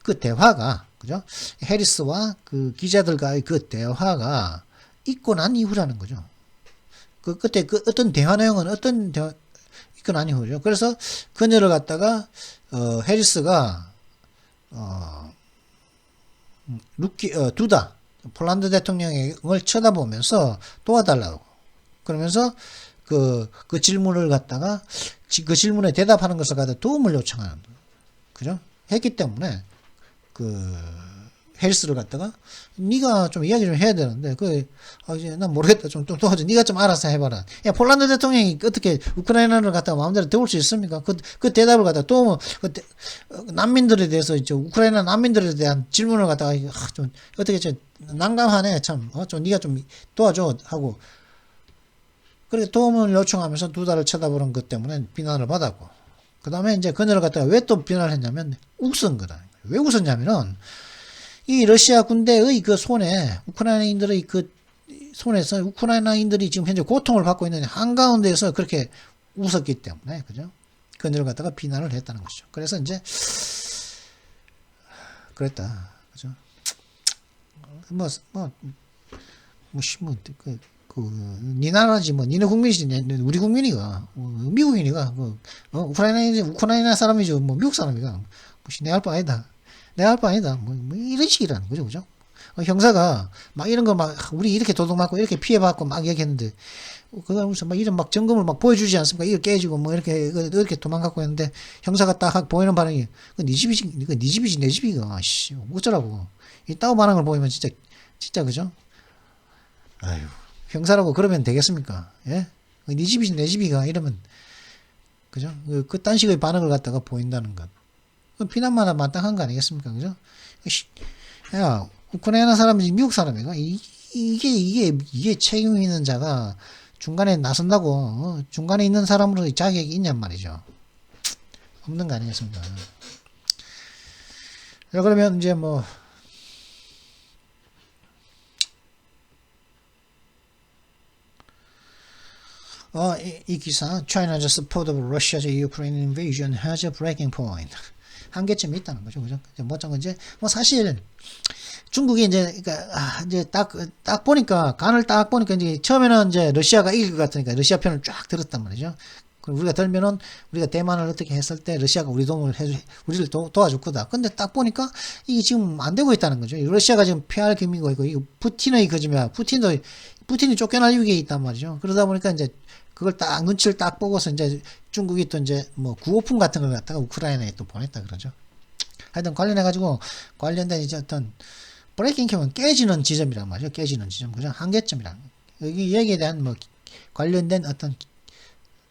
그 대화가 그죠? 해리스와 그 기자들과의 그 대화가 있고 난 이후라는 거죠. 그 그때 그 어떤 대화 내용은 있고 난 이후죠. 그래서 그녀를 갖다가 해리스가 두다 폴란드 대통령을 쳐다보면서 도와달라고 그러면서 그 질문을 갖다가 그 질문에 대답하는 것을 갖다 도움을 요청하는 그죠? 했기 때문에 그 해리스를 갖다가 네가 좀 이야기 좀 해야 되는데 난 모르겠다 좀 도와줘 네가 좀 알아서 해봐라. 야 폴란드 대통령이 어떻게 우크라이나를 갖다가 마음대로 도울 수 있습니까? 그 대답을 갖다가 또 난민들에 대해서 이제 우크라이나 난민들에 대한 질문을 갖다가 좀 어떻게 좀 난감하네 참 좀 네가 좀 도와줘 하고 그렇게 도움을 요청하면서 두 달을 쳐다보는 것 때문에 비난을 받았고 그 다음에 이제 그녀를 갖다가 왜 또 비난을 했냐면 웃은 거다. 왜 웃었냐면은 이 러시아 군대의 그 손에 우크라이나인들의 그 손에서 우크라이나인들이 지금 현재 고통을 받고 있는 한가운데에서 그렇게 웃었기 때문에 그죠? 그녀를 갖다가 비난을 했다는 것이죠. 그래서 이제 그랬다 그죠? 니 나라지 니네 국민이지 우리 국민이가 미국인이가 우크라이나 사람이지 미국 사람이가 내 할 바 아니다. 이런 식이라는 거죠, 그죠? 형사가 막 이런 거 우리 이렇게 도둑맞고 이렇게 피해받고 막 얘기했는데, 그거 무슨 이런 점검을 보여주지 않습니까? 이거 깨지고 이렇게 도망가고 했는데, 형사가 딱 보이는 반응이, 네 집이지, 내 집이가, 어쩌라고. 이 따오 반응을 보이면 진짜, 그죠? 아유, 형사라고 그러면 되겠습니까? 예? 네 집이지, 내 집이가, 이러면, 그죠? 딴 식의 반응을 갖다가 보인다는 것. 비난마다 마땅한 거 아니겠습니까? 그죠? 야, 우크라이나 사람이지 미국 사람이가 이게 책임 있는 자가 중간에 나선다고 중간에 있는 사람으로 자격이 있냔 말이죠. 없는 거 아니겠습니까? 자, 그러면 이제 이 기사 China's support of Russia's Ukraine invasion has a breaking point. 한계점이 있다는 거죠, 그죠? 사실 중국이 이제 이제 딱 보니까 간을 딱 보니까 이제 처음에는 이제 러시아가 이길 것 같으니까 러시아 편을 쫙 들었단 말이죠. 그럼 우리가 들면은 우리가 대만을 어떻게 했을 때 러시아가 우리를 도와줄 거다. 근데 딱 보니까 이게 지금 안 되고 있다는 거죠. 러시아가 지금 패할 기미가 있고 이 푸틴의 거짓말, 푸틴이 쫓겨날 위기에 있단 말이죠. 그러다 보니까 이제 그걸 딱 눈치를 딱 보고서 이제 중국이 또 이제 구호품 같은 걸 갖다가 우크라이나에 또 보냈다 그러죠. 하여튼 관련된 이제 어떤 브레이킹 캠은 깨지는 지점이란 말이죠. 깨지는 지점, 그죠? 한계점이란 여기 얘기에 대한 관련된 어떤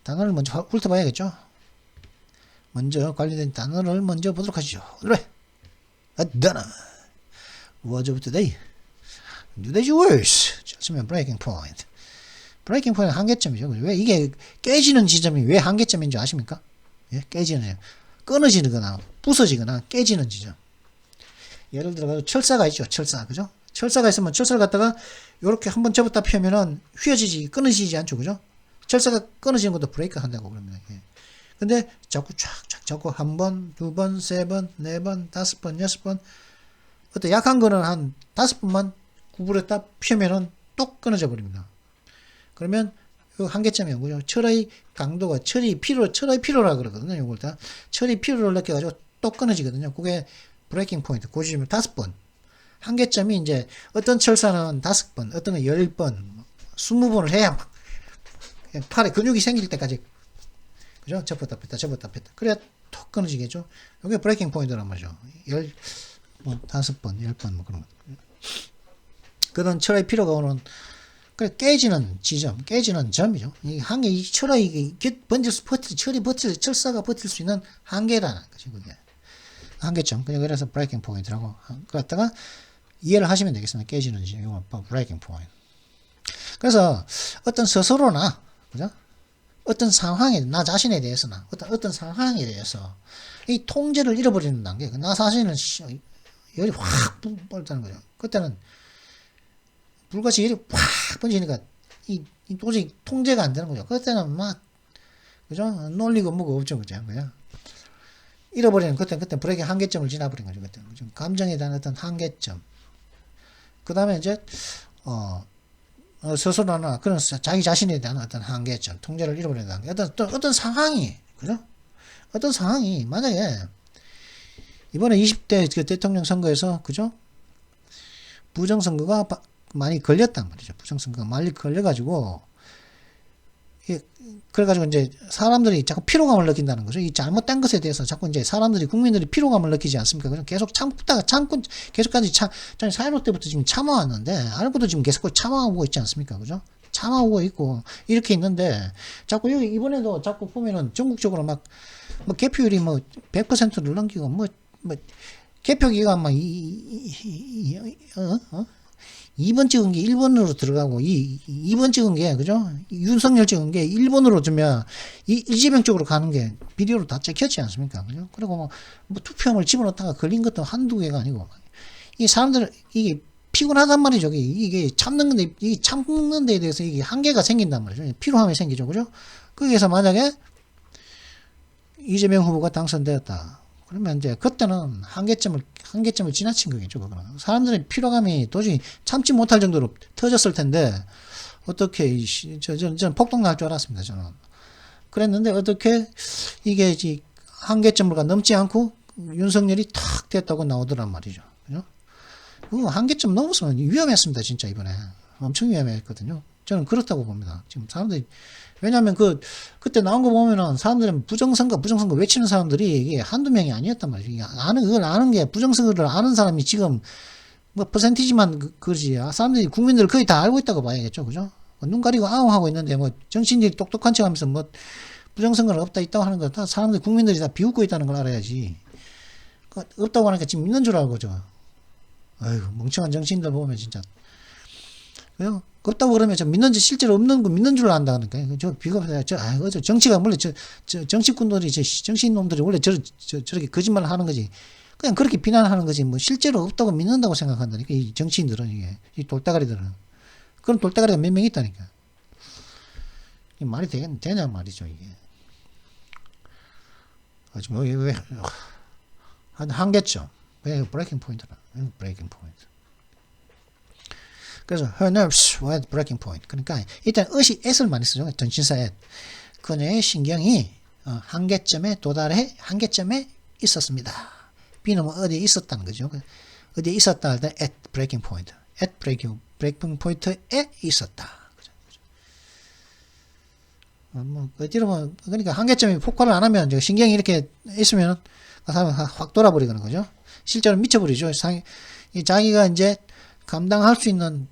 단어를 먼저 훑어봐야겠죠. 먼저 관련된 단어를 먼저 보도록 하시죠. 그래. 단어. Words of today. Today's words. 좋으면 breaking point. 브레이킹 포인트는 한계점이죠. 왜 이게 깨지는 지점이 왜 한계점인 줄 아십니까? 예? 깨지는 끊어지거나 부서지거나 깨지는 지점. 예를 들어 철사가 있죠. 철사, 그죠? 철사가 있으면 철사를 갖다가 이렇게 한번 접었다 펴면은 휘어지지 끊어지지 않죠, 그죠? 철사가 끊어지는 것도 브레이크 한다고 그럽니다. 예. 근데 자꾸 쫙쫙 자꾸 한 번, 두 번, 세 번, 네 번, 다섯 번, 여섯 번 어떤 약한 거는 한 다섯 번만 구부렸다 펴면은 또 끊어져 버립니다. 그러면 요 한계점이 뭐죠? 철의 강도가 철의 피로라 그러거든요. 요걸 다 철의 피로를 느껴가지고 또 끊어지거든요. 그게 브레이킹 포인트. 그 지점이 다섯 번. 한계점이 이제 어떤 철사는 다섯 번, 어떤 건 10번, 20번을 해야 막 팔에 근육이 생길 때까지 그죠? 접었다 폈다 접었다 폈다 그래야 톡 끊어지겠죠. 이게 브레이킹 포인트란 말이죠. 5번, 10번 뭐 그런 거. 그런 철의 피로가 오는 그래 깨지는 지점, 깨지는 점이죠. 이 한계, 이 철의 버틸 수 철이 버틸 철사가 버틸 수 있는 한계라는 거지 그게. 한계점. 그래서 브레이킹 포인트라고 갖다가 이해를 하시면 되겠습니다. 깨지는 지점, 브레이킹 포인트. 그래서 어떤 스스로나 그죠? 어떤 상황에 나 자신에 대해서나 어떤 상황에 대해서 이 통제를 잃어버리는 단계. 나 자신은 열이 확 뻗다는 거죠. 그때는 불같이 열이 확 번지니까 이 도저히 통제가 안 되는 거죠. 그때는 막 그죠? 놀리고 뭐가 없죠, 그죠? 그냥 잃어버리는 그때 브레이크 한계점을 지나버린 거죠. 그때 감정에 대한 어떤 한계점. 그 다음에 이제 스스로나 그런 자기 자신에 대한 어떤 한계점, 통제를 잃어버리는 단계. 어떤 상황이 그죠? 어떤 상황이 만약에 이번에 20대 그 대통령 선거에서 그죠? 부정선거가 많이 걸렸단 말이죠. 부정선거가 많이 걸려가지고 그래가지고 이제 사람들이 자꾸 피로감을 느낀다는 거죠. 이 잘못된 것에 대해서 자꾸 이제 국민들이 피로감을 느끼지 않습니까? 그냥 계속 참고 계속까지 사회로 때부터 지금 참아왔는데 알고도 지금 계속 참아오고 있지 않습니까? 그죠? 참아오고 있고 이렇게 있는데 자꾸 여기 이번에도 자꾸 보면은 전국적으로 뭐 개표율이 100%를 넘기고 개표 기간 2번 찍은 게 1번으로 들어가고 2번 찍은 게 그죠? 윤석열 찍은 게 1번으로 주면 이재명 쪽으로 가는 게 비디오로 다 찍혔지 않습니까? 그죠? 그리고 뭐 투표함을 집어넣다가 걸린 것도 한두 개가 아니고 이 사람들 이게 피곤하단 말이죠. 이게 참는 데에 대해서 이게 한계가 생긴단 말이죠. 피로함이 생기죠. 그죠? 거기에서 만약에 이재명 후보가 당선되었다. 그러면 이제 그때는 한계점을 지나친 거겠죠. 그거는 사람들의 피로감이 도저히 참지 못할 정도로 터졌을 텐데 어떻게 저는 폭동 날 줄 알았습니다. 저는 그랬는데 어떻게 이게 한계점을 넘지 않고 윤석열이 탁 됐다고 나오더란 말이죠. 그죠? 그 한계점 넘었으면 위험했습니다. 진짜 이번에 엄청 위험했거든요. 저는 그렇다고 봅니다. 지금 사람들이 왜냐하면 그때 나온 거 보면은 사람들은 부정선거 외치는 사람들이 이게 한두 명이 아니었단 말이에요. 그걸 아는 게 부정선거를 아는 사람이 지금 뭐 퍼센티지만 그러지. 사람들이 국민들 거의 다 알고 있다고 봐야겠죠, 그죠? 눈 가리고 아웅하고 있는데 뭐 정치인들이 똑똑한 척하면서 뭐 부정선거는 없다 있다고 하는 거 다 사람들 국민들이 다 비웃고 있다는 걸 알아야지. 없다고 하니까 지금 믿는 줄 알고 저. 아이고 멍청한 정치인들 보면 진짜. 그죠? 없다고 그러면 저 믿는지 실제로 없는 거 믿는 줄 안다니까. 저 비겁해. 저 정치가 원래 저 정치꾼들이 정치인놈들이 원래 저렇게 거짓말을 하는 거지. 그냥 그렇게 비난하는 거지. 뭐 실제로 없다고 믿는다고 생각한다니까. 이 정치인들은 이 돌다가리들은. 그런 돌다가리가 몇 명 있다니까. 이 말이 되냐 말이죠 이게. 지금 왜 한계점. 왜 브레이킹 포인트라. 브레이킹 포인트. 그래서 her nerves were at breaking point. 그러니까 일단 s를 많이 쓰죠. 전신사 at. 그녀의 신경이 한계점에 있었습니다. B는 어디에 있었다는 거죠. 어디에 있었다 할 때 at breaking point. at breaking point에 있었다. 그러니까 한계점이 폭발을 안 하면 신경이 이렇게 있으면 그 사람은 확 돌아버리는 거죠. 실제로 미쳐버리죠. 자기가 이제 감당할 수 있는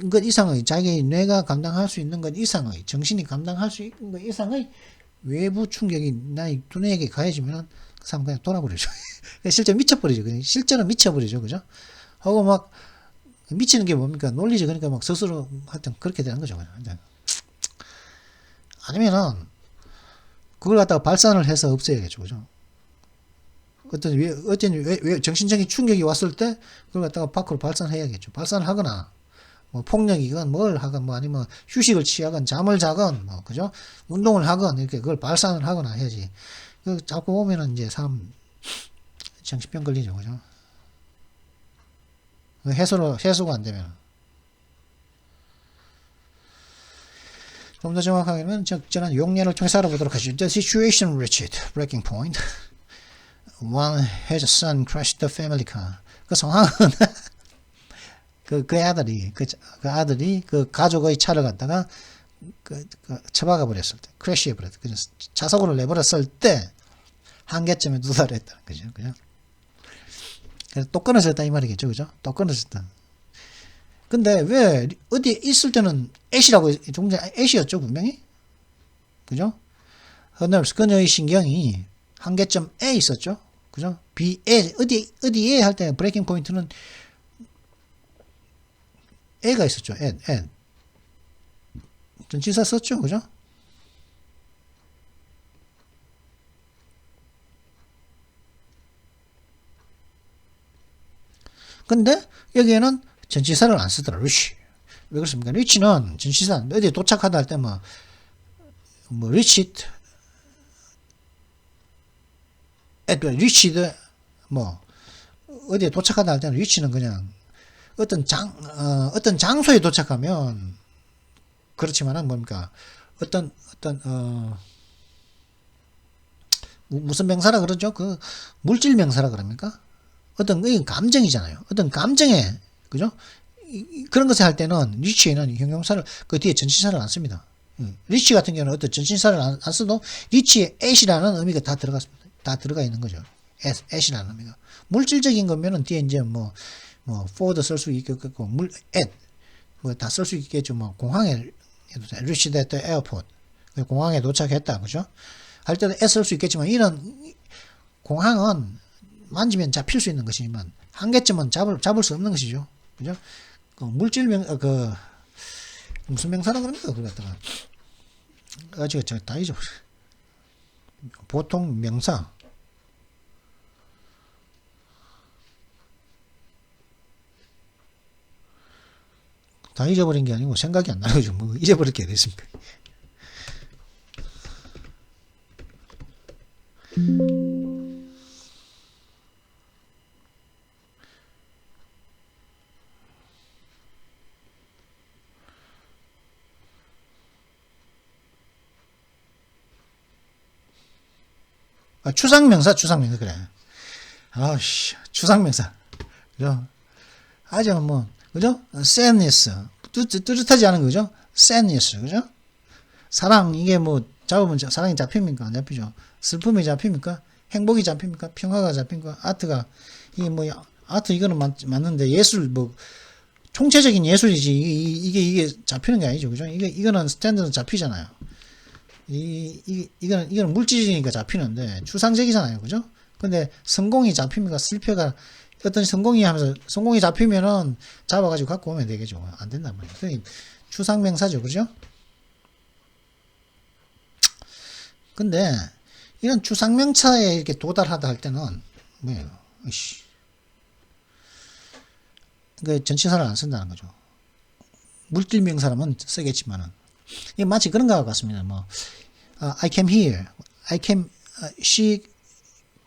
것 이상의 자기 뇌가 감당할 수 있는 것 이상의 정신이 감당할 수 있는 것 이상의 외부 충격이 나의 두뇌에게 가해지면 그 사람 그냥 돌아버리죠. 실제로 미쳐버리죠. 실제로 미쳐버리죠. 그죠? 하고 막 미치는 게 뭡니까? 논리죠. 그러니까 막 스스로 하여튼 그렇게 되는 거죠. 아니면은 그걸 갖다가 발산을 해서 없애야겠죠. 그죠? 어떤 정신적인 충격이 왔을 때 그걸 갖다가 밖으로 발산해야겠죠. 발산을 하거나 뭐 폭력이건 뭘 하건 뭐 아니면 휴식을 취하건 잠을 자건 뭐 그죠? 운동을 하건 이렇게 그걸 발산을 하거나 해야지. 그 자꾸 보면은 이제 사람 정신병 걸리죠, 그죠? 해소가 안 되면. 좀 더 정확하게는 적절한 용례를 통해서 알아보도록 하죠. The situation reached breaking point. One has a son crashed the family car. 그 상황은 그 아들이 그 가족의 차를 갖다가 처박아 버렸을 때, 크래시해 버렸다. 그래서 자석으로 내버렸을 때 한계점에 도달했다는 거죠, 그죠? 그래서 또 끊어졌다 이 말이겠죠, 그죠? 또 끊어졌다. 근데 왜 어디에 있을 때는 애시라고 종자 애시였죠, 분명히, 그죠? 허널스 그녀의 신경이 한계점에 있었죠, 그죠? B에 어디에 할 때 브레이킹 포인트는 애가 있었죠, 애. 전치사 썼죠, 그죠? 근데 여기에는 전치사를 안 쓰더라. 리치. 왜 그렇습니까? 리치는 전치사 어디에 도착하다 할 때 뭐 리치드 리치드 뭐 어디에 도착하다 할 때는 리치는 그냥 어떤 장소에 도착하면 그렇지만은 뭡니까? 무슨 명사라 그러죠? 그 물질 명사라 그럽니까? 어떤 감정이잖아요. 어떤 감정에, 그죠? 그런 것을 할 때는 리치에는 형용사를 그 뒤에 전치사를 안 씁니다. 리치 같은 경우는 어떤 전치사를 안 써도 리치에 at이라는 의미가 다 들어갔습니다. 다 들어가 있는 거죠. at이라는 의미가. 물질적인 거면은 뒤에 이제 뭐 for도 쓸 수 있겠고 at 뭐 다 쓸 수 있겠죠. 뭐 공항에 reached at the airport. 공항에 도착했다, 그죠? 할 때도 at 쓸 수 있겠지만 이런 공항은 만지면 잡힐 수 있는 것이지만 한계점은 잡을 수 없는 것이죠, 그죠? 그 물질명 무슨 명사라 그럽니까? 그걸 갖다가 제가 다 잊어버려. 보통 명사. 다 잊어버린 게 아니고 생각이 안 나는 거죠. 뭐 잊어버릴 게 됐습니까? 추상명사 그래. 아씨, 추상명사. 그죠? 아주 뭐, 그죠? sadness. 뚜렷하지 않은 거죠? sadness. 그죠? 사랑, 이게 뭐, 잡으면 사랑이 잡힙니까? 안 잡히죠? 슬픔이 잡힙니까? 행복이 잡힙니까? 평화가 잡힙니까? 아트가, 이게 뭐, 아트 이거는 맞는데, 예술, 뭐, 총체적인 예술이지. 이게 잡히는 게 아니죠. 그죠? 이거는 스탠드는 잡히잖아요. 이거는 물질이니까 잡히는데 추상적이잖아요, 그죠? 근데 성공이 잡힙니까? 실패가 어떤 성공이 잡히면은 잡아가지고 갖고 오면 되겠죠. 안 된단 말이에요. 그러니까 추상명사죠, 그죠? 근데 이런 추상명사에 이렇게 도달하다 할 때는 뭐예요? 그 전치사를 안 쓴다는 거죠. 물질명사라면 쓰겠지만은 이게 마치 그런 것과 같습니다. 뭐 I came here, she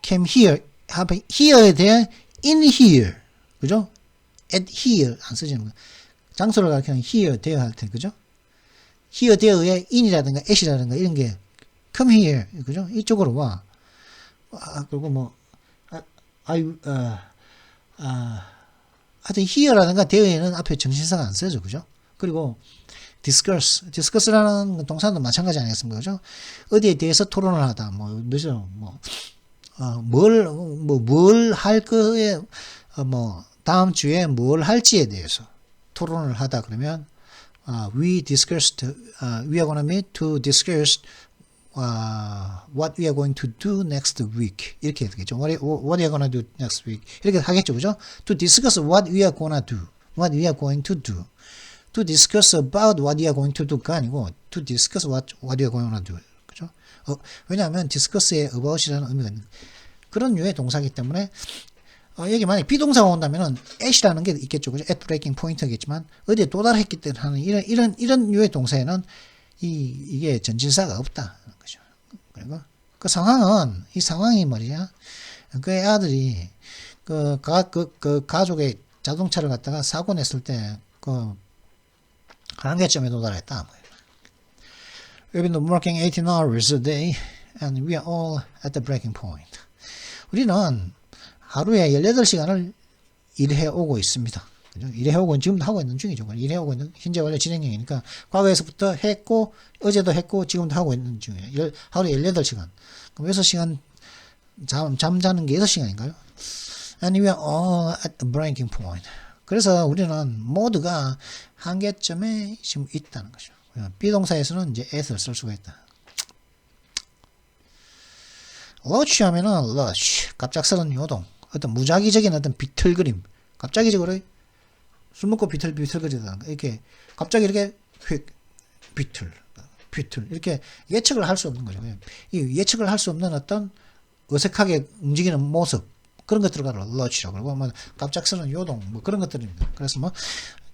came here, here에 대해 in here, 그죠? at here 안 쓰지는 거. 장소를 가리키는 here, there 할 때, 그죠? here, there에 in이라든가 at이라든가 이런 게 come here, 그죠? 이쪽으로 와. 그리고 뭐 하여튼 here라든가 there에는 앞에 정신사가 안 쓰죠, 그죠? 그리고 discuss라는 동사도 마찬가지 아니겠습니까? 그죠? 어디에 대해서 토론을 하다, 뭘 할 거에, 다음 주에 뭘 할지에 대해서 토론을 하다 그러면, we are gonna meet to discuss, what we are going to do next week. 이렇게 되겠죠. What we are gonna do next week. 이렇게 하겠죠. 그죠? To discuss what we are gonna do. What we are going to do. To discuss about what we are going to do가 아니고 to discuss what we are going to do. 그죠? 왜냐하면 discuss에 about이라는 의미가 있는 그런 류의 동사이기 때문에 여기 만약에 비동사가 온다면은 at이라는 게 있겠죠. 그죠? at breaking point겠지만, 어디에 도달했기 때문에 하는 이런 유의 동사에는 이게 전진사가 없다. 그죠? 그리고 그 상황은, 이 상황이 말이야. 그 아들이 그 가족의 자동차를 갖다가 사고 냈을 때 그 한계점에 도달했다. We've been working 18 hours a day and we are all at the breaking point. 우리는 하루에 18시간을 일해 오고 있습니다. 그죠? 일해 오고 지금도 하고 있는 중이죠. 일해 오고 있는 현재 완료 진행형이니까 과거에서부터 했고 어제도 했고 지금도 하고 있는 중이에요. 하루에 18시간. 그럼 6시간 잠 자는 게 6시간인가요? And we are all at the breaking point. 그래서 우리는 모두가 한계점에 지금 있다는 거죠. 비동사에서는 이제 at을 쓸 수가 있다. lush 하면은 lush, 갑작스러운 요동, 어떤 무작위적인 어떤 비틀거림, 갑자기적으로 술 먹고 비틀거리다. 이렇게 갑자기 이렇게 휙 비틀 이렇게 예측을 할 수 없는 거죠. 이 예측을 할 수 없는 어떤 어색하게 움직이는 모습, 그런 것들을 lush라고 그러고, 뭐 갑작스러운 요동, 뭐 그런 것들입니다. 그래서 뭐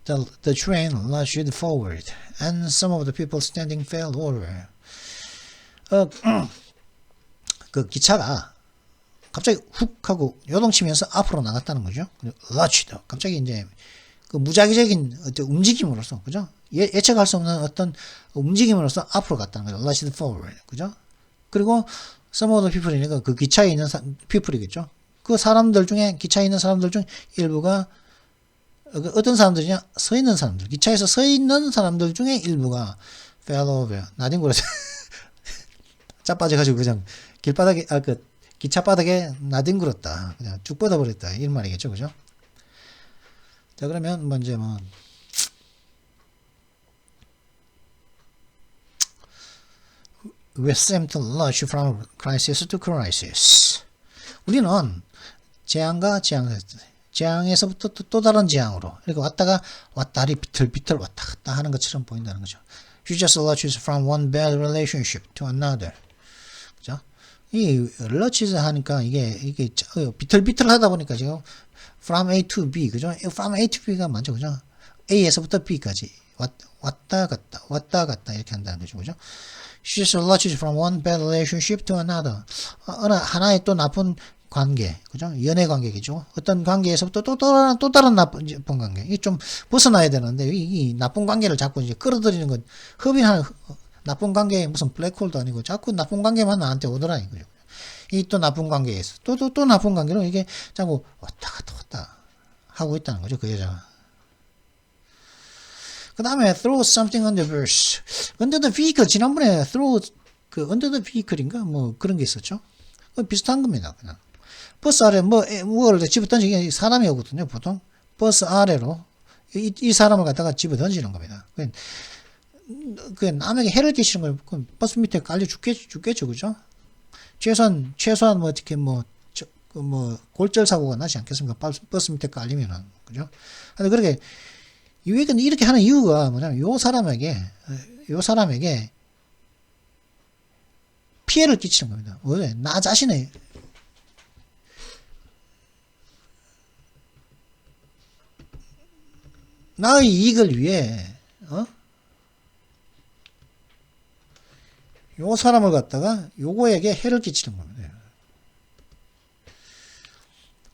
the train lushed forward and some of the people standing fell over. 그 기차가 갑자기 훅 하고 요동치면서 앞으로 나갔다는 거죠. lushed. 갑자기 이제 그 무작위적인 어떤 움직임으로써, 그죠? 예측할 수 없는 어떤 움직임으로써 앞으로 갔다는 거죠. lushed forward. 그죠? 그리고 some of the people이니까 그 기차에 있는 people이겠죠. 그 사람들 중에, 기차에 있는 사람들 중 일부가, 어떤 사람들이냐? 서 있는 사람들. 기차에서 서 있는 사람들 중에 일부가 fell over. 나뒹굴어서 자빠져가지고 그냥 길바닥에, 기차 바닥에 나뒹굴었다. 그냥 쭉 뻗어버렸다. 이런 말이겠죠. 그죠? 자, 그러면 먼저 we seem to rush from crisis to crisis. 우리는 재앙과 재앙에서부터 또 다른 재앙으로 이렇게 왔다리 비틀비틀 왔다 갔다 하는 것처럼 보인다는 거죠. You just rushes from one bad relationship to another. 그죠? 이 rushes 하니까 이게 비틀비틀 하다 보니까 지금 from A to B, 그죠? from A to B가 맞죠, 그죠? A에서부터 B까지 왔다 갔다 이렇게 한다는 거죠, 그죠? She just rushes from one bad relationship to another. 어느 하나의 또 나쁜 관계, 그죠? 연애 관계겠죠. 어떤 관계에서부터 또 다른 나쁜 관계. 이게 좀 벗어나야 되는데, 이 나쁜 관계를 자꾸 이제 끌어들이는 건, 흡인하는, 나쁜 관계에 무슨 블랙홀도 아니고, 자꾸 나쁜 관계만 나한테 오더라, 이거죠. 이 또 나쁜 관계에서, 또 나쁜 관계로 이게 자꾸 왔다 갔다 하고 있다는 거죠, 그 여자가. 그 다음에, throw something on the verse. under the vehicle, 지난번에 throw, under the vehicle인가? 뭐, 그런 게 있었죠. 비슷한 겁니다, 그냥. 버스 아래 뭐를 집어 던지는 게 사람이 오거든요, 보통. 버스 아래로 이 사람을 갖다가 집어 던지는 겁니다. 그 남에게 해를 끼치는 걸 버스 밑에 깔려 죽겠죠, 그죠? 최소한 뭐 어떻게 뭐 골절 사고가 나지 않겠습니까? 버스 밑에 깔리면은, 그죠? 근데 그렇게 이렇게 하는 이유가 뭐냐면 요 사람에게 피해를 끼치는 겁니다. 왜? 나 자신의 나의 이익을 위해, 요 사람을 갖다가 요거에게 해를 끼치는 겁니다.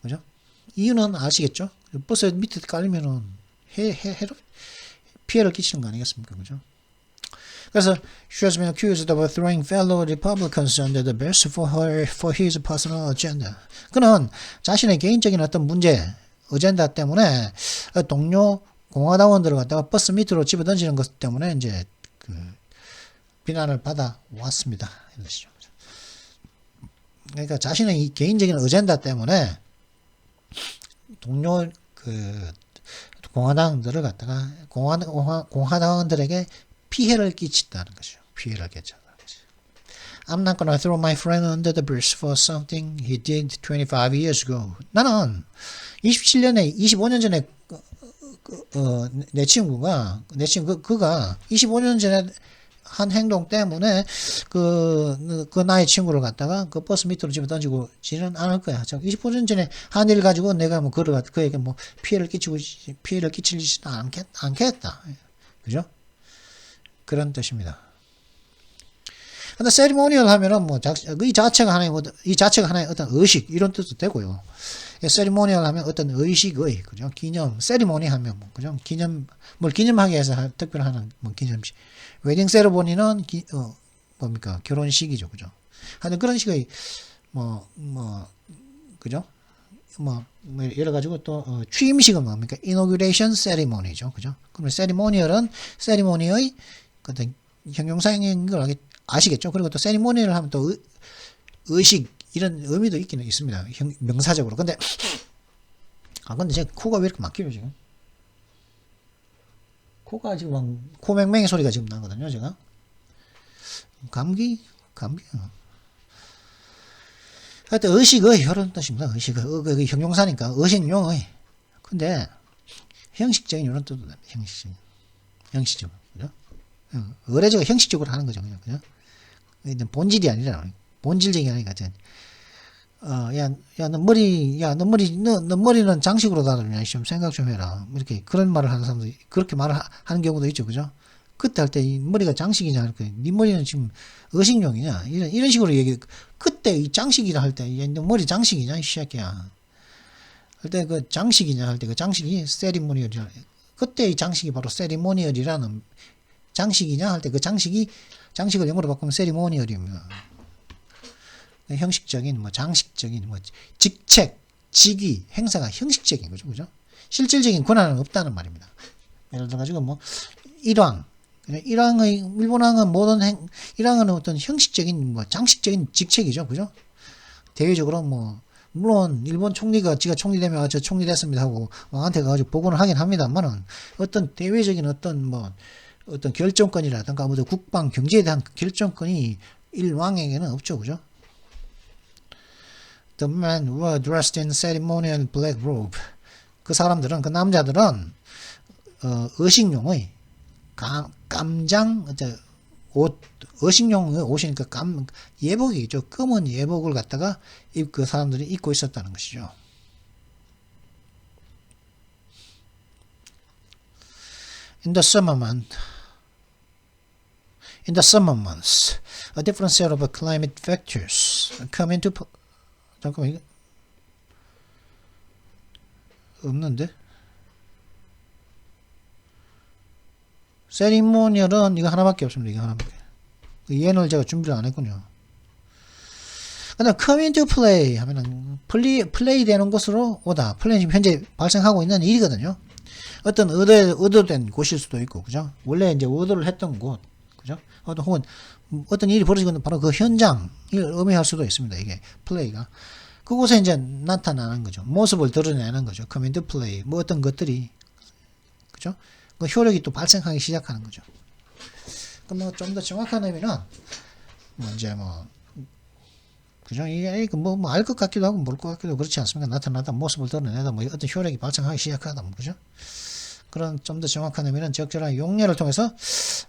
그죠? 이유는 아시겠죠? 버스 밑에 깔리면은 피해를 끼치는 거 아니겠습니까? 그죠? 그래서 she has been accused of throwing fellow Republicans under the bus for his personal agenda. 그는 자신의 개인적인 어떤 문제, 어젠다 때문에 동료 공화당원들을 갖다가 버스 밑으로 집어 던지는 것 때문에 이제 비난을 받아 왔습니다. 이러시죠. 그러니까 자신의 이 개인적인 어젠다 때문에 동료 공화당들을 갖다가 공화당원들에게 피해를 끼친다는 거죠. 피해를 끼친다는 거죠. I'm not gonna throw my friend under the bus for something he did 25 years ago. 나는 25년 전에 내 친구가 25년 전에 한 행동 때문에 그 나의 친구를 갖다가 그 버스 밑으로 집어 던지고지는 않을 거야. 20분 전에 한 일 가지고 내가 뭐 그에게 뭐 피해를 끼치지는 않겠다. 그죠? 그런 뜻입니다. 근데 세리모니얼 하면은 뭐 이 자체가 하나의 어떤 의식 이런 뜻도 되고요. 세리모니얼 하면 어떤 의식의 그죠? 기념 세리모니 하면 뭐 그죠? 뭘 기념하기 위해서 특별한 뭐 기념식. 웨딩 세리모니는 뭡니까? 결혼식이죠. 그죠? 하여튼 그런 식의 그죠? 뭐 여러 가지고 또 취임식은 뭡니까? 이노규레이션 세리모니죠. 그죠? 그러면 세리모니얼은 세리모니의 어떤 형용사인 걸 아시겠죠? 그리고 또 세리모니를 하면 또 의식 이런 의미도 있기는 있습니다. 명사적으로. 근데 제가 코가 왜 이렇게 막혀요 지금? 코가 지금 막 코맹맹이 소리가 지금 나거든요. 제가 감기. 하여튼 의식의 이런 뜻입니다. 의식의 형용사니까 의식용의. 근데 형식적인 이런 뜻도 됩니다. 형식적으로. 그죠? 의례적으로 형식적으로 하는 거죠. 그죠? 본질이 아니라 본질적인 아니니까 너 머리는 장식으로 다루냐 좀 생각 좀 해라. 이렇게 그런 말을 하는 사람들 그렇게 말을 하는 경우도 있죠. 그죠? 그때 할 때 이 머리가 장식이냐 할 거예요. 네 머리는 지금 의식용이냐 이런 식으로 얘기. 그때 이 장식이라 할 때 너 머리 장식이냐 이 새끼야. 할 때 그 장식이냐 할 때 그 장식이 세리모니얼이라. 그때 이 장식이 바로 세리모니얼이라는 장식이냐 할 때 그 장식을 영어로 바꾸면 세리모니얼입니다. 형식적인, 장식적인, 직책, 직위, 행사가 형식적인 거죠. 그죠? 실질적인 권한은 없다는 말입니다. 예를 들어가지고, 일왕. 일본왕은 일왕은 어떤 형식적인, 장식적인 직책이죠. 그죠? 대외적으로, 물론, 일본 총리가 지가 총리 되면, 저 총리 됐습니다 하고, 왕한테 가가지고 보고는 하긴 합니다만은, 어떤 대외적인 어떤 결정권이라든가, 국방, 경제에 대한 결정권이 일왕에게는 없죠. 그죠? The men were dressed in ceremonial black robe. 그 남자들은, 의식용의 깜장, 의식용의 옷이니까 예복이죠. 검은 예복을 갖다가 그 사람들이 입고 있었다는 것이죠. In the summer months, a different set of climate factors come into 잠깐만 이거 없는데? 세리모니얼은 이거 하나밖에 없습니다. 이거 하나밖에. 얘는 제가 준비를 안 했군요. 그다음 come into play 하면은 플레이 되는 곳으로 오다. 플레이는 지금 현재 발생하고 있는 일이거든요. 어떤 의도된 곳일 수도 있고, 그죠? 원래 이제 의도를 했던 곳, 그죠? 혹은 어떤 일이 벌어지고 바로 그 현장을 의미할 수도 있습니다. 이게 플레이가 그곳에 이제 나타나는 거죠. 모습을 드러내는 거죠. come into play. 어떤 것들이, 그죠? 그 효력이 또 발생하기 시작하는 거죠. 그럼 좀 더 정확한 의미는 그죠? 이게 알 것 같기도 하고 모를 것 같기도 하고 그렇지 않습니까? 나타나다 모습을 드러내다 어떤 효력이 발생하기 시작하다 그죠? 그런 좀 더 정확한 의미는 적절한 용례를 통해서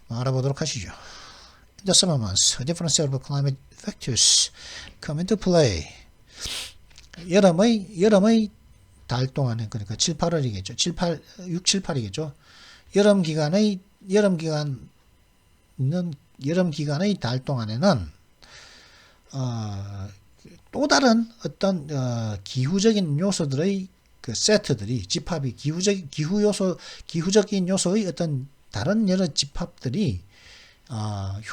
알아보도록 하시죠. In the summer months, a different set of climate factors come into play. 여름의 달 동안에 그러니까 7, 8월이겠죠. 6, 7, 8이겠죠. 여름 기간의 달 동안에는 또 다른 어떤 기후적인 요소들의 그 세트들이 집합이 기후적인 요소의 어떤 다른 여러 집합들이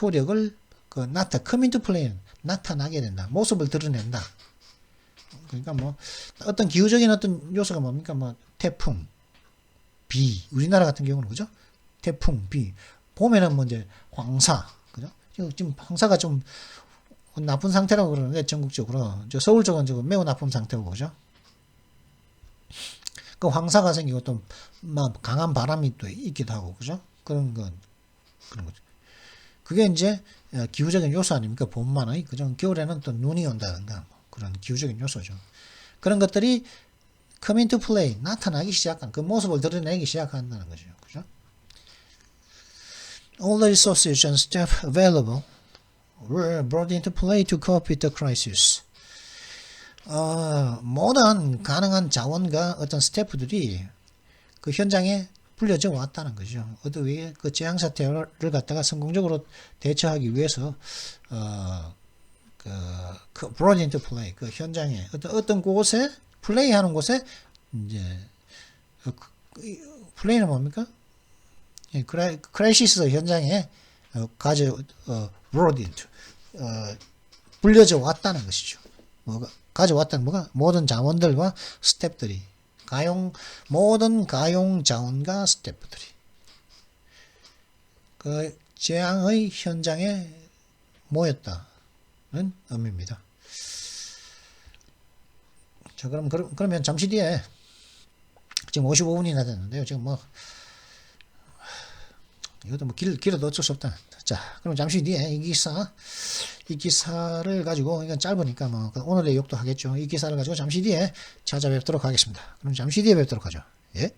효력을 come into play 나타나게 된다. 모습을 드러낸다. 그러니까 어떤 기후적인 어떤 요소가 뭡니까? 태풍, 비. 우리나라 같은 경우는 그죠? 태풍, 비. 봄에는 이제 황사, 그죠? 지금 황사가 좀 나쁜 상태라고 그러는데 전국적으로 서울 쪽은 매우 나쁜 상태고 그죠? 그 황사가 생기고 또 강한 바람이 또 있기도 하고 그죠? 그런 거죠. 그게 이제 기후적인 요소 아닙니까? 봄만의 그죠? 겨울에는 또 눈이 온다든가 그런 기후적인 요소죠. 그런 것들이 come into play 나타나기 시작한 그 모습을 드러내기 시작한다는 거죠. 그죠? All the resources and staff available were brought into play to cope with the crisis. 모든 가능한 자원과 어떤 스태프들이 그 현장에 불려져 왔다는 거죠. 어떻게 그 재앙 사태를 갖다가 성공적으로 대처하기 위해서 그 brought into play 그 현장에 어떤 곳에 플레이하는 곳에 이제 플레이는 뭡니까? 크라이시스 현장에 brought into 불려져 왔다는 것이죠. 가져왔다는 뭐가 모든 자원들과 스태프들이 모든 가용 자원과 스태프들이 그 재앙의 현장에 모였다는 의미입니다. 자, 그러면 잠시 뒤에 지금 55분이나 됐는데요. 지금 뭐 이것도 뭐 길어도 어쩔 수 없다. 자, 그럼 잠시 뒤에 이 기사를 가지고, 이건 짧으니까 뭐 오늘의 욕도 하겠죠. 이 기사를 가지고 잠시 뒤에 찾아뵙도록 하겠습니다. 그럼 잠시 뒤에 뵙도록 하죠. 예.